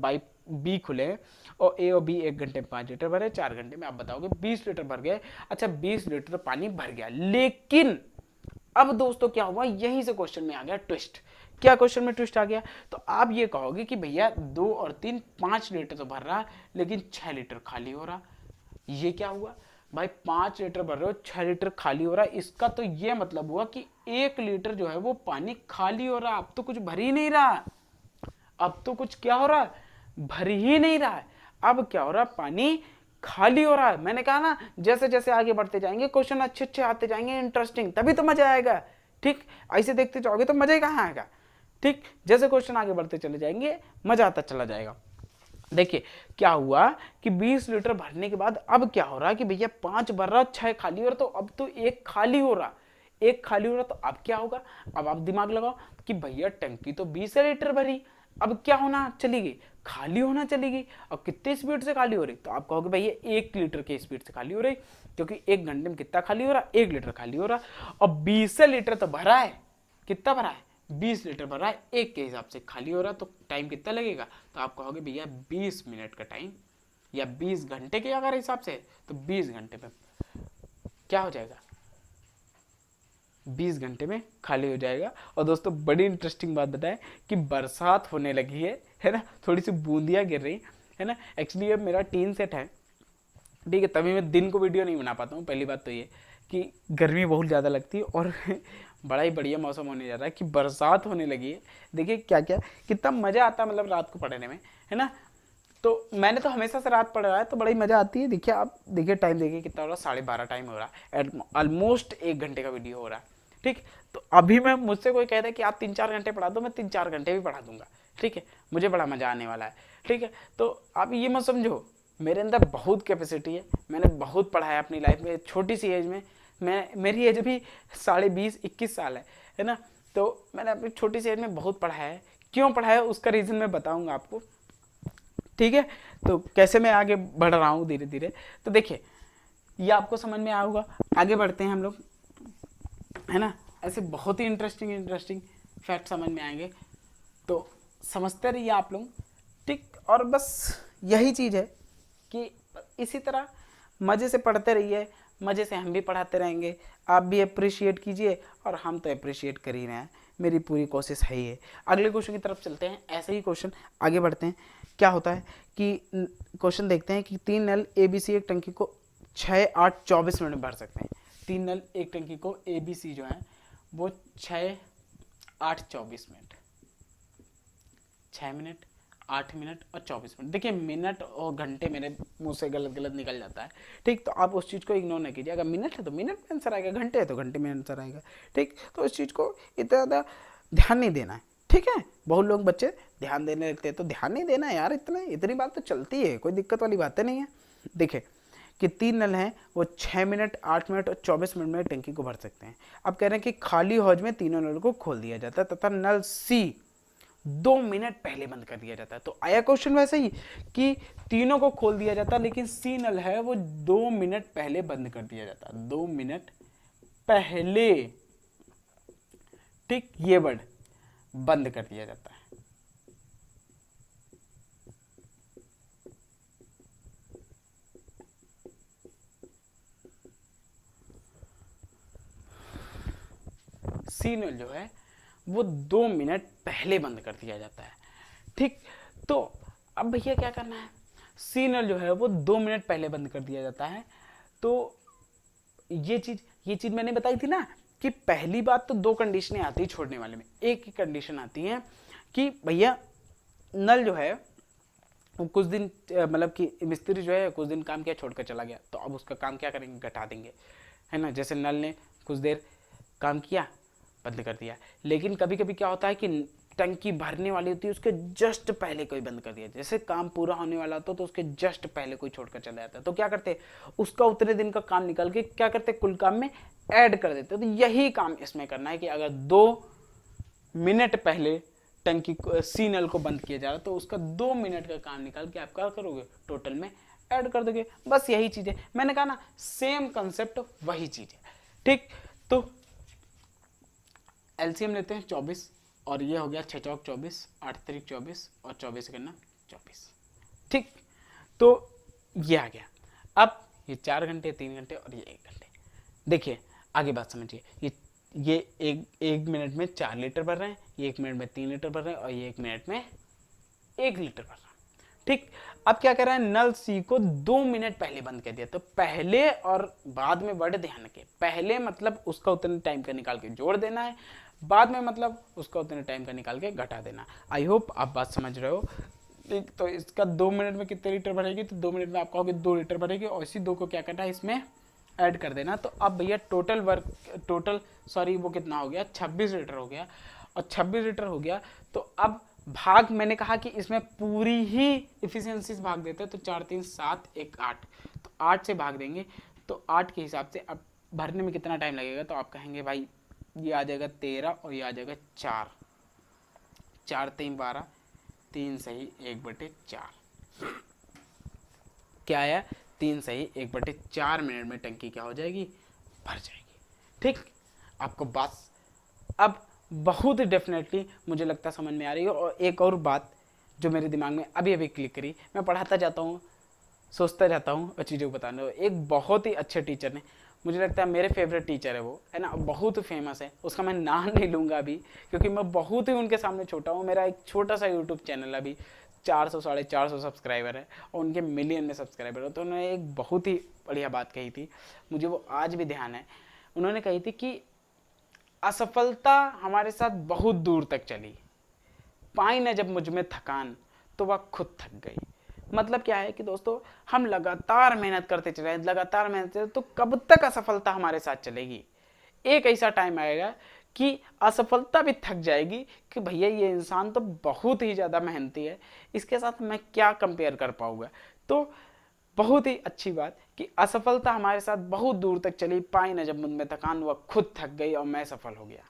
बी खुले हैं, और ए और बी 1 घंटे में 5 लीटर भरे, 4 घंटे में आप बताओगे 20 लीटर भर गए। अच्छा, 20 लीटर पानी भर गया, लेकिन अब दोस्तों क्या हुआ, यहीं से क्वेश्चन में आ गया ट्विस्ट। क्या क्वेश्चन में ट्विस्ट आ गया, तो आप ये कहोगे कि भैया 2 और 3 5 लीटर तो भर रहा, लेकिन 6 लीटर खाली हो रहा। ये क्या हुआ भाई, 5 लीटर भर रहे हो, 6 लीटर खाली हो रहा, इसका तो ये मतलब हुआ कि 1 लीटर जो है वो पानी खाली हो रहा, अब तो कुछ भर ही नहीं रहा, अब तो कुछ क्या हो रहा, भर ही नहीं रहा है, अब क्या हो रहा, पानी खाली हो रहा है। मैंने कहा ना, जैसे जैसे आगे बढ़ते जाएंगे क्वेश्चन अच्छे अच्छे आते जाएंगे, इंटरेस्टिंग, तभी तो मजा आएगा। ठीक, ऐसे देखते जाओगे तो मजा ही कहाँ आएगा। ठीक, जैसे क्वेश्चन आगे बढ़ते चले जाएंगे मजा आता चला जाएगा। देखिए क्या हुआ कि 20 लीटर भरने के बाद अब क्या हो रहा है कि भैया 5 भर रहा, 6 खाली हो रहा, तो अब तो 1 खाली हो रहा, 1 खाली हो रहा, तो अब क्या होगा, अब आप दिमाग लगाओ कि भैया टंकी तो 20 लीटर भरी, अब क्या होना चली गई, खाली होना चली गई। अब कितने स्पीड से खाली हो रही, तो आप कहोगे भैया 1 लीटर के स्पीड से खाली हो रही, क्योंकि 1 घंटे में कितना खाली हो रहा, 1 लीटर खाली हो रहा, और 20 लीटर तो भरा है, कितना भरा है, 20 लीटर भरा है, 1 के हिसाब से खाली हो रहा, तो टाइम कितना लगेगा, तो आप कहोगे भैया 20 मिनट का टाइम, या 20 घंटे के अगर हिसाब से, तो 20 घंटे में क्या हो जाएगा, 20 घंटे में खाली हो जाएगा। और दोस्तों बड़ी इंटरेस्टिंग बात बताएं कि बरसात होने लगी है ना, थोड़ी सी बूंदियाँ गिर रही है ना। एक्चुअली अब मेरा टीन सेट है, ठीक है, तभी मैं दिन को वीडियो नहीं बना पाता हूँ। पहली बात तो ये कि गर्मी बहुत ज़्यादा लगती है, और बड़ा ही बढ़िया मौसम होने जा रहा है कि बरसात होने लगी है। देखिए क्या क्या कितना मज़ा आता है, मतलब रात को पढ़ने में, है ना। तो मैंने तो हमेशा से रात पढ़ रहा है, तो बड़ी मज़ा आती है। देखिए आप देखिए टाइम देखिए कितना हो रहा है, 12:30 टाइम हो रहा है, ऑलमोस्ट 1 घंटे का वीडियो हो रहा है। ठीक, तो अभी मैं मुझसे कोई कहता है कि आप 3-4 घंटे पढ़ा दो, मैं 3-4 घंटे भी पढ़ा दूंगा। ठीक है, मुझे बड़ा मज़ा आने वाला है। ठीक है, तो आप ये मत समझो मेरे अंदर बहुत कैपेसिटी है, मैंने बहुत पढ़ा है अपनी लाइफ में, छोटी सी एज में। मेरी एज भी 20-21 साल है ना। तो मैंने अपनी छोटी सी एज में बहुत पढ़ा है। क्यों पढ़ा है उसका रीज़न मैं बताऊंगा आपको, ठीक है। तो कैसे मैं आगे बढ़ रहा हूँ धीरे धीरे, तो देखिए ये आपको समझ में आएगा। आगे बढ़ते हैं हम लोग, है ना। ऐसे बहुत ही इंटरेस्टिंग फैक्ट समझ में आएंगे, तो समझते रहिए आप लोग। ठीक, और बस यही चीज़ है कि इसी तरह मज़े से पढ़ते रहिए, मज़े से हम भी पढ़ाते रहेंगे, आप भी अप्रिशिएट कीजिए, और हम तो अप्रिशिएट कर ही रहे हैं, मेरी पूरी कोशिश है ही है। अगले क्वेश्चन की तरफ चलते हैं, ऐसे ही क्वेश्चन आगे बढ़ते हैं। क्या होता है कि क्वेश्चन देखते हैं कि 3 नल ABC एक टंकी को 6, 8, 24 मिनट में भर सकते हैं। 3 नल एक टंकी को ABC जो है वो 6, 8, 24 मिनट, 6 मिनट, 8 मिनट और 24 मिनट। देखिए मिनट और घंटे मेरे मुंह से गलत गलत निकल जाता है। ठीक, तो आप उस चीज़ को इग्नोर नहीं कीजिए। अगर मिनट है तो मिनट में आंसर आएगा, घंटे है तो घंटे में आंसर आएगा। ठीक, तो उस चीज़ को इतना ज़्यादा ध्यान नहीं देना है। ठीक है, बहुत लोग बच्चे ध्यान देने लगते हैं, तो ध्यान नहीं देना है यार, इतनी बात तो चलती है, कोई दिक्कत वाली बातें नहीं है। देखिए कि 3 नल हैं वो 6 मिनट, 8 मिनट और 24 मिनट में टंकी को भर सकते हैं। अब कह रहे हैं कि खाली हौज में तीनों नल को खोल दिया जाता है तथा नल C 2 मिनट पहले बंद कर दिया जाता है। तो आया क्वेश्चन वैसे ही कि तीनों को खोल दिया जाता है, लेकिन C नल है वो 2 मिनट पहले बंद कर दिया जाता है, 2 मिनट पहले। ठीक, ये वर्ड बंद कर दिया जाता है। C नल जो है वो 2 मिनट पहले बंद कर दिया जाता है। ठीक, तो अब भैया क्या करना है, सी नल जो है वो 2 मिनट पहले बंद कर दिया जाता है। तो ये चीज मैंने बताई थी ना कि पहली बात तो 2 कंडीशनें आती है छोड़ने वाले में। एक ही कंडीशन आती है कि भैया नल जो है वो कुछ दिन मतलब कि मिस्त्री जो है कुछ दिन काम किया छोड़कर चला गया, तो अब उसका काम क्या करेंगे, घटा देंगे, है ना। जैसे नल ने कुछ देर काम किया, बंद कर दिया। लेकिन कभी कभी क्या होता है कि टंकी भरने वाली होती है, उसके जस्ट पहले कोई बंद कर दिया। जैसे काम पूरा होने वाला होता तो उसके जस्ट पहले कोई छोड़कर चला जाता है, तो क्या करते, उसका उतने दिन का काम निकाल के क्या करते, कुल काम में ऐड कर देते। तो यही काम इसमें करना है कि अगर 2 मिनट पहले टंकी सी नल को बंद किया जा रहा है तो उसका 2 मिनट का काम निकाल के आप क्या करोगे, टोटल में ऐड कर दोगे। बस यही चीज है, मैंने कहा ना सेम कंसेप्ट वही चीज है। ठीक, तो एलसीएम लेते हैं 24 और ये हो गया 6 चौक 24, 8 त्रिक 24 और 24 करना 24। ठीक, तो ये आ गया। अब ये 4 घंटे, 3 घंटे और ये 1 घंटे। देखिए आगे बात समझिए, ये एक मिनट में 4 लीटर भर रहे हैं, ये 1 मिनट में 3 लीटर भर रहे हैं और ये 1 मिनट में 1 लीटर भर रहे हैं। ठीक, अब क्या कर रहा है, नल सी को 2 मिनट पहले बंद कर दिया। तो पहले और बाद में बड़े ध्यान रखें, पहले मतलब उसका उतने टाइम का निकाल के जोड़ देना है, बाद में मतलब उसका उतने टाइम का निकाल के घटा देना। आई होप आप बात समझ रहे हो। तो इसका 2 मिनट में कितने लीटर भरेगी, तो 2 मिनट में आप कहोगे 2 लीटर भरेगी और इसी 2 को क्या करना है, इसमें ऐड कर देना। तो अब भैया वो कितना हो गया, 26 लीटर हो गया। और 26 लीटर हो गया तो अब भाग, मैंने कहा कि इसमें पूरी ही इफिशियंसी भाग देते हैं, तो 4 3 7 1 8, तो 8 से भाग देंगे। तो 8 के हिसाब से अब भरने में कितना टाइम लगेगा, तो आप कहेंगे भाई ये आ जाएगा 13 और ये आ जाएगा 4, 4 3 12, 3 सही 1/4। क्या आया, 3 सही 1/4 मिनट में टंकी क्या हो जाएगी, भर जाएगी। ठीक, आपको बात अब बहुत डेफिनेटली मुझे लगता समझ में आ रही है। और एक और बात जो मेरे दिमाग में अभी अभी क्लिक करी, मैं पढ़ाता जाता हूँ, सोचता जाता हूँ और चीज़ों को बताने, एक बहुत ही अच्छे टीचर ने, मुझे लगता है मेरे फेवरेट टीचर है वो, है ना, बहुत फेमस है, उसका मैं नाम नहीं लूँगा अभी क्योंकि मैं बहुत ही उनके सामने छोटा हूँ। मेरा एक छोटा सा यूट्यूब चैनल अभी 400 450 सब्सक्राइबर है और उनके मिलियन में सब्सक्राइबर है। तो उन्होंने एक बहुत ही बढ़िया बात कही थी, मुझे वो आज भी ध्यान है। उन्होंने कही थी कि असफलता हमारे साथ बहुत दूर तक चली, पाई न जब मुझ में थकान तो वह खुद थक गई। मतलब क्या है कि दोस्तों, हम लगातार मेहनत करते चले, लगातार मेहनत करते, तो कब तक असफलता हमारे साथ चलेगी। एक ऐसा टाइम आएगा कि असफलता भी थक जाएगी कि भैया ये इंसान तो बहुत ही ज़्यादा मेहनती है, इसके साथ मैं क्या कंपेयर कर पाऊंगा। तो बहुत ही अच्छी बात कि असफलता हमारे साथ बहुत दूर तक चली, पाई न जब मुझ में थकान, वह खुद थक गई और मैं सफल हो गया।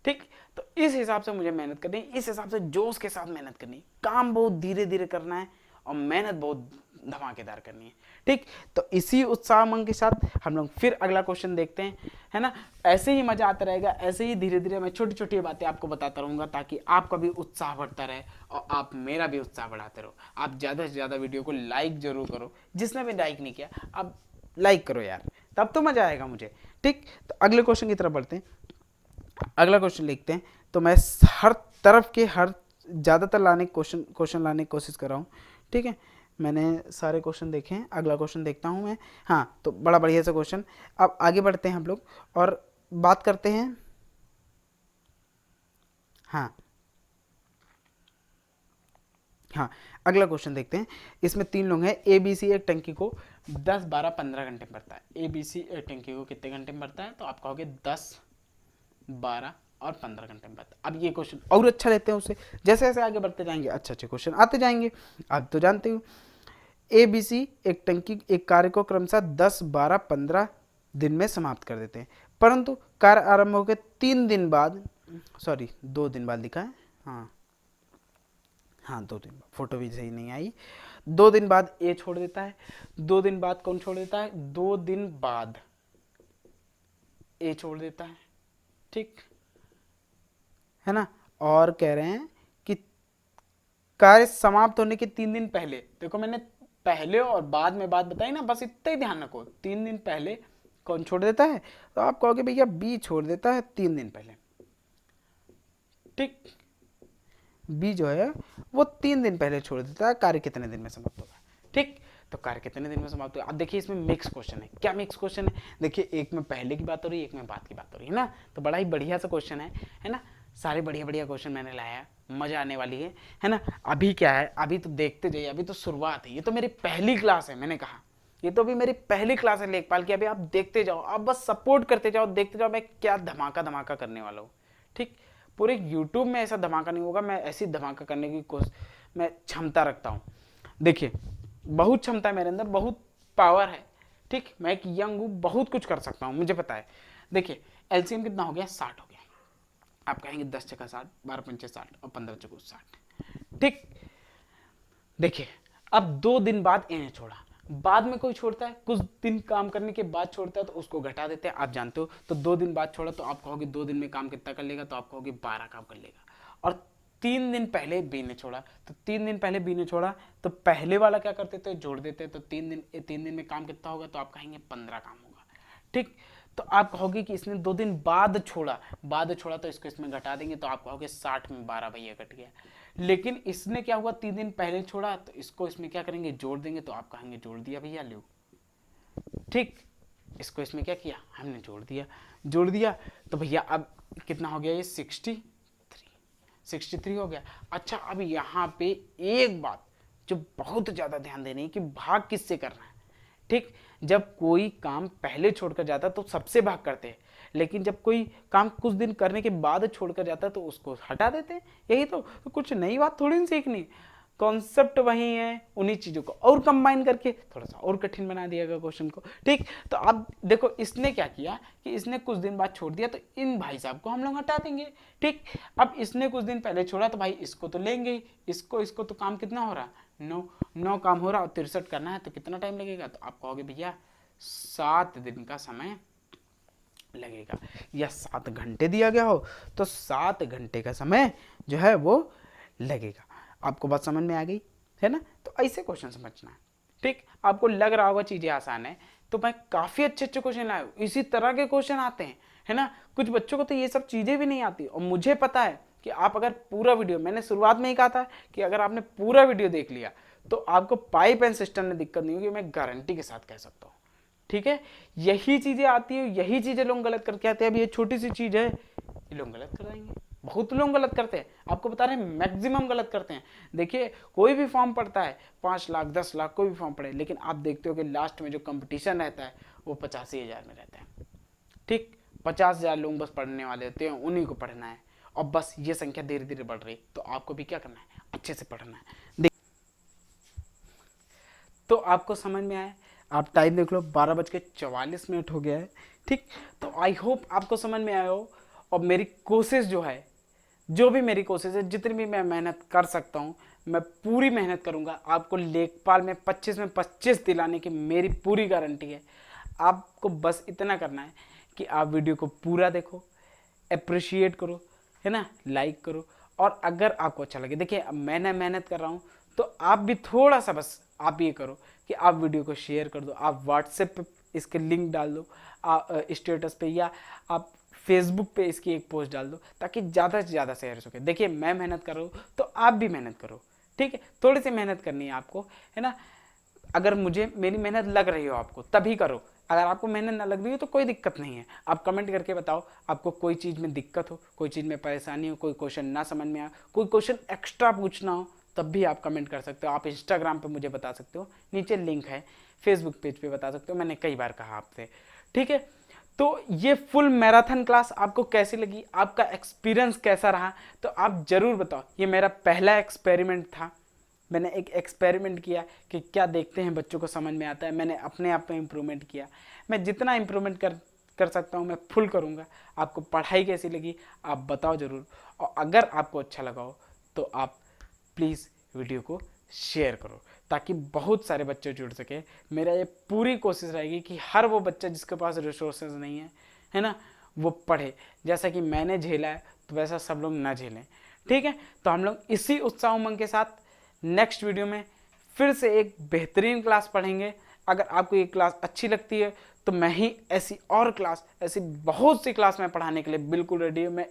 ठीक, तो इस हिसाब से मुझे मेहनत करनी, इस हिसाब से जोश के साथ मेहनत करनी, काम बहुत धीरे धीरे करना है और मेहनत बहुत धमाकेदार करनी है। ठीक, तो इसी उत्साह उमंग के साथ हम लोग फिर अगला क्वेश्चन देखते हैं, है ना। ऐसे ही मजा आता रहेगा, ऐसे ही धीरे धीरे मैं छोटी छोटी बातें आपको बताता रहूंगा ताकि आपका भी उत्साह बढ़ता रहे और आप मेरा भी उत्साह बढ़ाते रहो। आप ज़्यादा से ज़्यादा वीडियो को लाइक जरूर करो, जिसने भी लाइक नहीं किया आप लाइक करो यार, तब तो मजा आएगा मुझे। ठीक, तो अगले क्वेश्चन की तरफ बढ़ते हैं। अगला क्वेश्चन लिखते हैं। तो मैं हर तरफ के हर ज़्यादातर क्वेश्चन लाने की कोशिश कर रहा हूँ। ठीक है, मैंने सारे क्वेश्चन देखे हैं, अगला क्वेश्चन देखता हूँ मैं। हाँ, तो बड़ा बढ़िया सा क्वेश्चन। अब आगे बढ़ते हैं हम लोग और बात करते हैं। हाँ, अगला क्वेश्चन देखते हैं। इसमें 3 लोग हैं। ए बी सी एक टंकी को 10 12 15 घंटे में भरता है। ए बी सी एक टंकी को कितने घंटे में भरता है, तो आप कहोगे 10 12 और 15 घंटे में भरता है। अब ये क्वेश्चन और अच्छा लेते हैं उससे, जैसे जैसे आगे बढ़ते जाएंगे अच्छे अच्छे क्वेश्चन आते जाएंगे। आप तो जानते हो ए बी सी एक टंकी एक कार्य को क्रमशः 10 12 15 दिन में समाप्त कर देते हैं, परंतु कार्य आरंभ होकर 3 दिन बाद, सॉरी 2 दिन बाद लिखा है, हाँ 2 दिन बाद, फोटो भी सही नहीं आई। 2 दिन बाद ए छोड़ देता है। 2 दिन बाद कौन छोड़ देता है, 2 दिन बाद ए छोड़ देता है। ठीक है ना। और कह रहे हैं कि कार्य समाप्त होने के 3 दिन पहले, देखो मैंने पहले और बाद में बात बताई ना, बस इतना ही ध्यान रखो। 3 दिन पहले कौन छोड़ देता है, तो आप कहोगे भैया बी छोड़ देता है 3 दिन पहले। ठीक, बी जो है वो 3 दिन पहले छोड़ देता है, कार्य कितने दिन में समाप्त होगा। ठीक, तो कार्य कितने दिन में समाप्त होगा। अब देखिए इसमें मिक्स क्वेश्चन है। क्या मिक्स क्वेश्चन है, देखिए एक में पहले की बात हो रही है, एक में बाद की बात हो रही है ना, तो बड़ा ही बढ़िया सा क्वेश्चन है ना। सारे बढ़िया बढ़िया क्वेश्चन मैंने लाया है, मजा आने वाली है ना। अभी क्या है, अभी तो देखते जाइए, अभी तो शुरुआत है, ये तो मेरी पहली क्लास है, मैंने कहा ये तो अभी मेरी पहली क्लास है लेखपाल की। अभी आप देखते जाओ, आप बस सपोर्ट करते जाओ, देखते जाओ मैं क्या धमाका धमाका करने वाला हूँ। ठीक, पूरे यूट्यूब में ऐसा धमाका नहीं होगा, मैं ऐसी धमाका करने की कोशिश, मैं क्षमता रखता हूँ। देखिए बहुत क्षमता है मेरे अंदर, बहुत पावर है। ठीक, मैं एक यंग हूँ, बहुत कुछ कर सकता हूँ, मुझे पता है। देखिए एलसीएम कितना हो गया, 60 हो गया। आप कहेंगे 10 चक्का 60, 12 पंचे 60 और 15 चक्कू 60। ठीक, देखिए अब 2 दिन बाद इन्हें छोड़ा, बाद में कोई छोड़ता है, कुछ दिन काम करने के बाद छोड़ता है तो उसको घटा देते हैं, आप जानते हो। तो 2 दिन बाद छोड़ा तो आप कहोगे 2 दिन में काम कितना कर लेगा, तो आप कहोगे 12 काम कर लेगा। और 3 दिन पहले बी ने छोड़ा, तो 3 दिन पहले बी ने छोड़ा तो पहले वाला क्या करते थे, जोड़ देते, तो 3 दिन में काम कितना होगा, तो आप कहेंगे 15 काम होगा। ठीक, तो आप कहोगे कि इसने 2 दिन बाद छोड़ा तो इसको इसमें घटा देंगे, तो आप कहोगे 60 में 12 भैया कट गया। लेकिन इसने क्या हुआ, 3 दिन पहले छोड़ा तो इसको इसमें क्या करेंगे, जोड़ देंगे, तो आप कहेंगे जोड़ दिया भैया लो। ठीक, इसको इसमें क्या किया, हमने जोड़ दिया तो भैया अब कितना हो गया, ये 63 हो गया। अच्छा, अब यहाँ पे एक बात जो बहुत ज्यादा ध्यान देनी है कि भाग किससे करना है। ठीक, जब कोई काम पहले छोड़कर जाता तो सबसे भाग करते हैं, लेकिन जब कोई काम कुछ दिन करने के बाद छोड़कर जाता तो उसको हटा देते हैं। यही तो कुछ नई बात थोड़ी नहीं सीखनी, कॉन्सेप्ट वही है, उन्हीं चीजों को और कंबाइन करके थोड़ा सा और कठिन बना दिया गया क्वेश्चन को। ठीक, तो अब देखो इसने क्या किया कि इसने कुछ दिन बाद छोड़ दिया, तो इन भाई साहब को हम लोग हटा देंगे। ठीक, अब इसने कुछ दिन पहले छोड़ा तो भाई इसको तो लेंगे ही, इसको तो काम कितना हो रहा, 9 काम हो रहा और 63 करना है, तो कितना टाइम लगेगा, तो आप कहोगे भैया 7 दिन का समय लगेगा, या 7 घंटे दिया गया हो तो 7 घंटे का समय जो है वो लगेगा। आपको बात समझ में आ गई है ना। तो ऐसे क्वेश्चन समझना है। ठीक, आपको लग रहा होगा चीजें आसान है, तो मैं काफी अच्छे क्वेश्चन लाया हूं, इसी तरह के क्वेश्चन आते हैं, है ना। कुछ बच्चों को तो ये सब चीजें भी नहीं आती, और मुझे पता है कि आप अगर पूरा वीडियो, मैंने शुरुआत में ही कहा था कि अगर आपने पूरा वीडियो देख लिया तो आपको पाइप एंड सिस्टम में दिक्कत नहीं होगी, मैं गारंटी के साथ कह सकता हूँ। ठीक है, यही चीजें आती है, यही चीजें लोग गलत करके आते हैं। अब ये छोटी सी चीज है, ये लोग गलत कर देंगे, बहुत लोग गलत करते हैं, आपको बता रहे हैं मैक्सिमम गलत करते हैं। देखिए कोई भी फॉर्म पड़ता है, 5 लाख 10 लाख कोई भी फॉर्म पड़े, लेकिन आप देखते हो कि लास्ट में जो कंपटीशन रहता है वो 85,000 में रहता है। ठीक, 50,000 लोग बस पढ़ने वाले होते हैं, उन्हीं को पढ़ना है, और बस ये संख्या धीरे धीरे बढ़ रही, तो आपको भी क्या करना है, अच्छे से पढ़ना है। तो आपको समझ में आया, आप टाइम देख लो, 12:44 हो गया है। ठीक, तो आई होप आपको समझ में आया हो, और मेरी कोशिश जो है, जो भी मेरी कोशिश है, जितनी भी मैं मेहनत कर सकता हूँ मैं पूरी मेहनत करूँगा, आपको लेखपाल में 25 में 25 दिलाने की मेरी पूरी गारंटी है। आपको बस इतना करना है कि आप वीडियो को पूरा देखो, अप्रिशिएट करो, है ना, लाइक करो, और अगर आपको अच्छा लगे, देखिए अब मैंने मेहनत कर रहा हूँ तो आप भी थोड़ा सा बस आप ये करो कि आप वीडियो को शेयर कर दो, आप व्हाट्सएप पे इसके लिंक डाल दो, स्टेटस पे, या आप फेसबुक पे इसकी एक पोस्ट डाल दो, ताकि ज़्यादा से ज़्यादा शेयर हो सके। देखिए मैं मेहनत कर रहा हूँ तो आप भी मेहनत करो। ठीक है, थोड़ी सी मेहनत करनी है आपको, है ना। अगर मुझे मेरी मेहनत लग रही हो आपको तभी करो, अगर आपको मेहनत ना लग रही हो तो कोई दिक्कत नहीं है। आप कमेंट करके बताओ आपको कोई चीज़ में दिक्कत हो, कोई चीज़ में परेशानी हो, कोई क्वेश्चन ना समझ में आए, कोई क्वेश्चन एक्स्ट्रा पूछना हो, तब भी आप कमेंट कर सकते हो। आप इंस्टाग्राम पे मुझे बता सकते हो, नीचे लिंक है, फेसबुक पेज पे बता सकते हो, मैंने कई बार कहा आपसे। ठीक है, तो ये फुल मैराथन क्लास आपको कैसी लगी, आपका एक्सपीरियंस कैसा रहा, तो आप ज़रूर बताओ। ये मेरा पहला एक्सपेरिमेंट था, मैंने एक एक्सपेरिमेंट किया कि क्या देखते हैं बच्चों को समझ में आता है। मैंने अपने आप में इम्प्रूवमेंट किया, मैं जितना इम्प्रूवमेंट कर सकता हूँ मैं फुल करूँगा। आपको पढ़ाई कैसी लगी आप बताओ ज़रूर, और अगर आपको अच्छा लगा हो तो आप प्लीज़ वीडियो को शेयर करो, ताकि बहुत सारे बच्चे जुड़ सके। मेरा ये पूरी कोशिश रहेगी कि हर वो बच्चा जिसके पास रिसोर्सेज नहीं है ना, वो पढ़े। जैसा कि मैंने झेला है तो वैसा सब लोग ना झेलें। ठीक है, तो हम लोग इसी उत्साह उमंग के साथ नेक्स्ट वीडियो में फिर से एक बेहतरीन क्लास पढ़ेंगे। अगर आपको ये क्लास अच्छी लगती है तो मैं ही ऐसी और क्लास, ऐसी बहुत सी क्लास में पढ़ाने के लिए बिल्कुल रेडी हूँ। मैं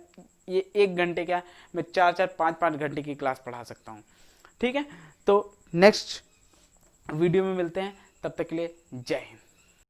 ये 1 घंटे क्या, मैं 4-4 5-5 घंटे की क्लास पढ़ा सकता हूँ। ठीक है, तो नेक्स्ट वीडियो में मिलते हैं, तब तक के लिए जय हिंद।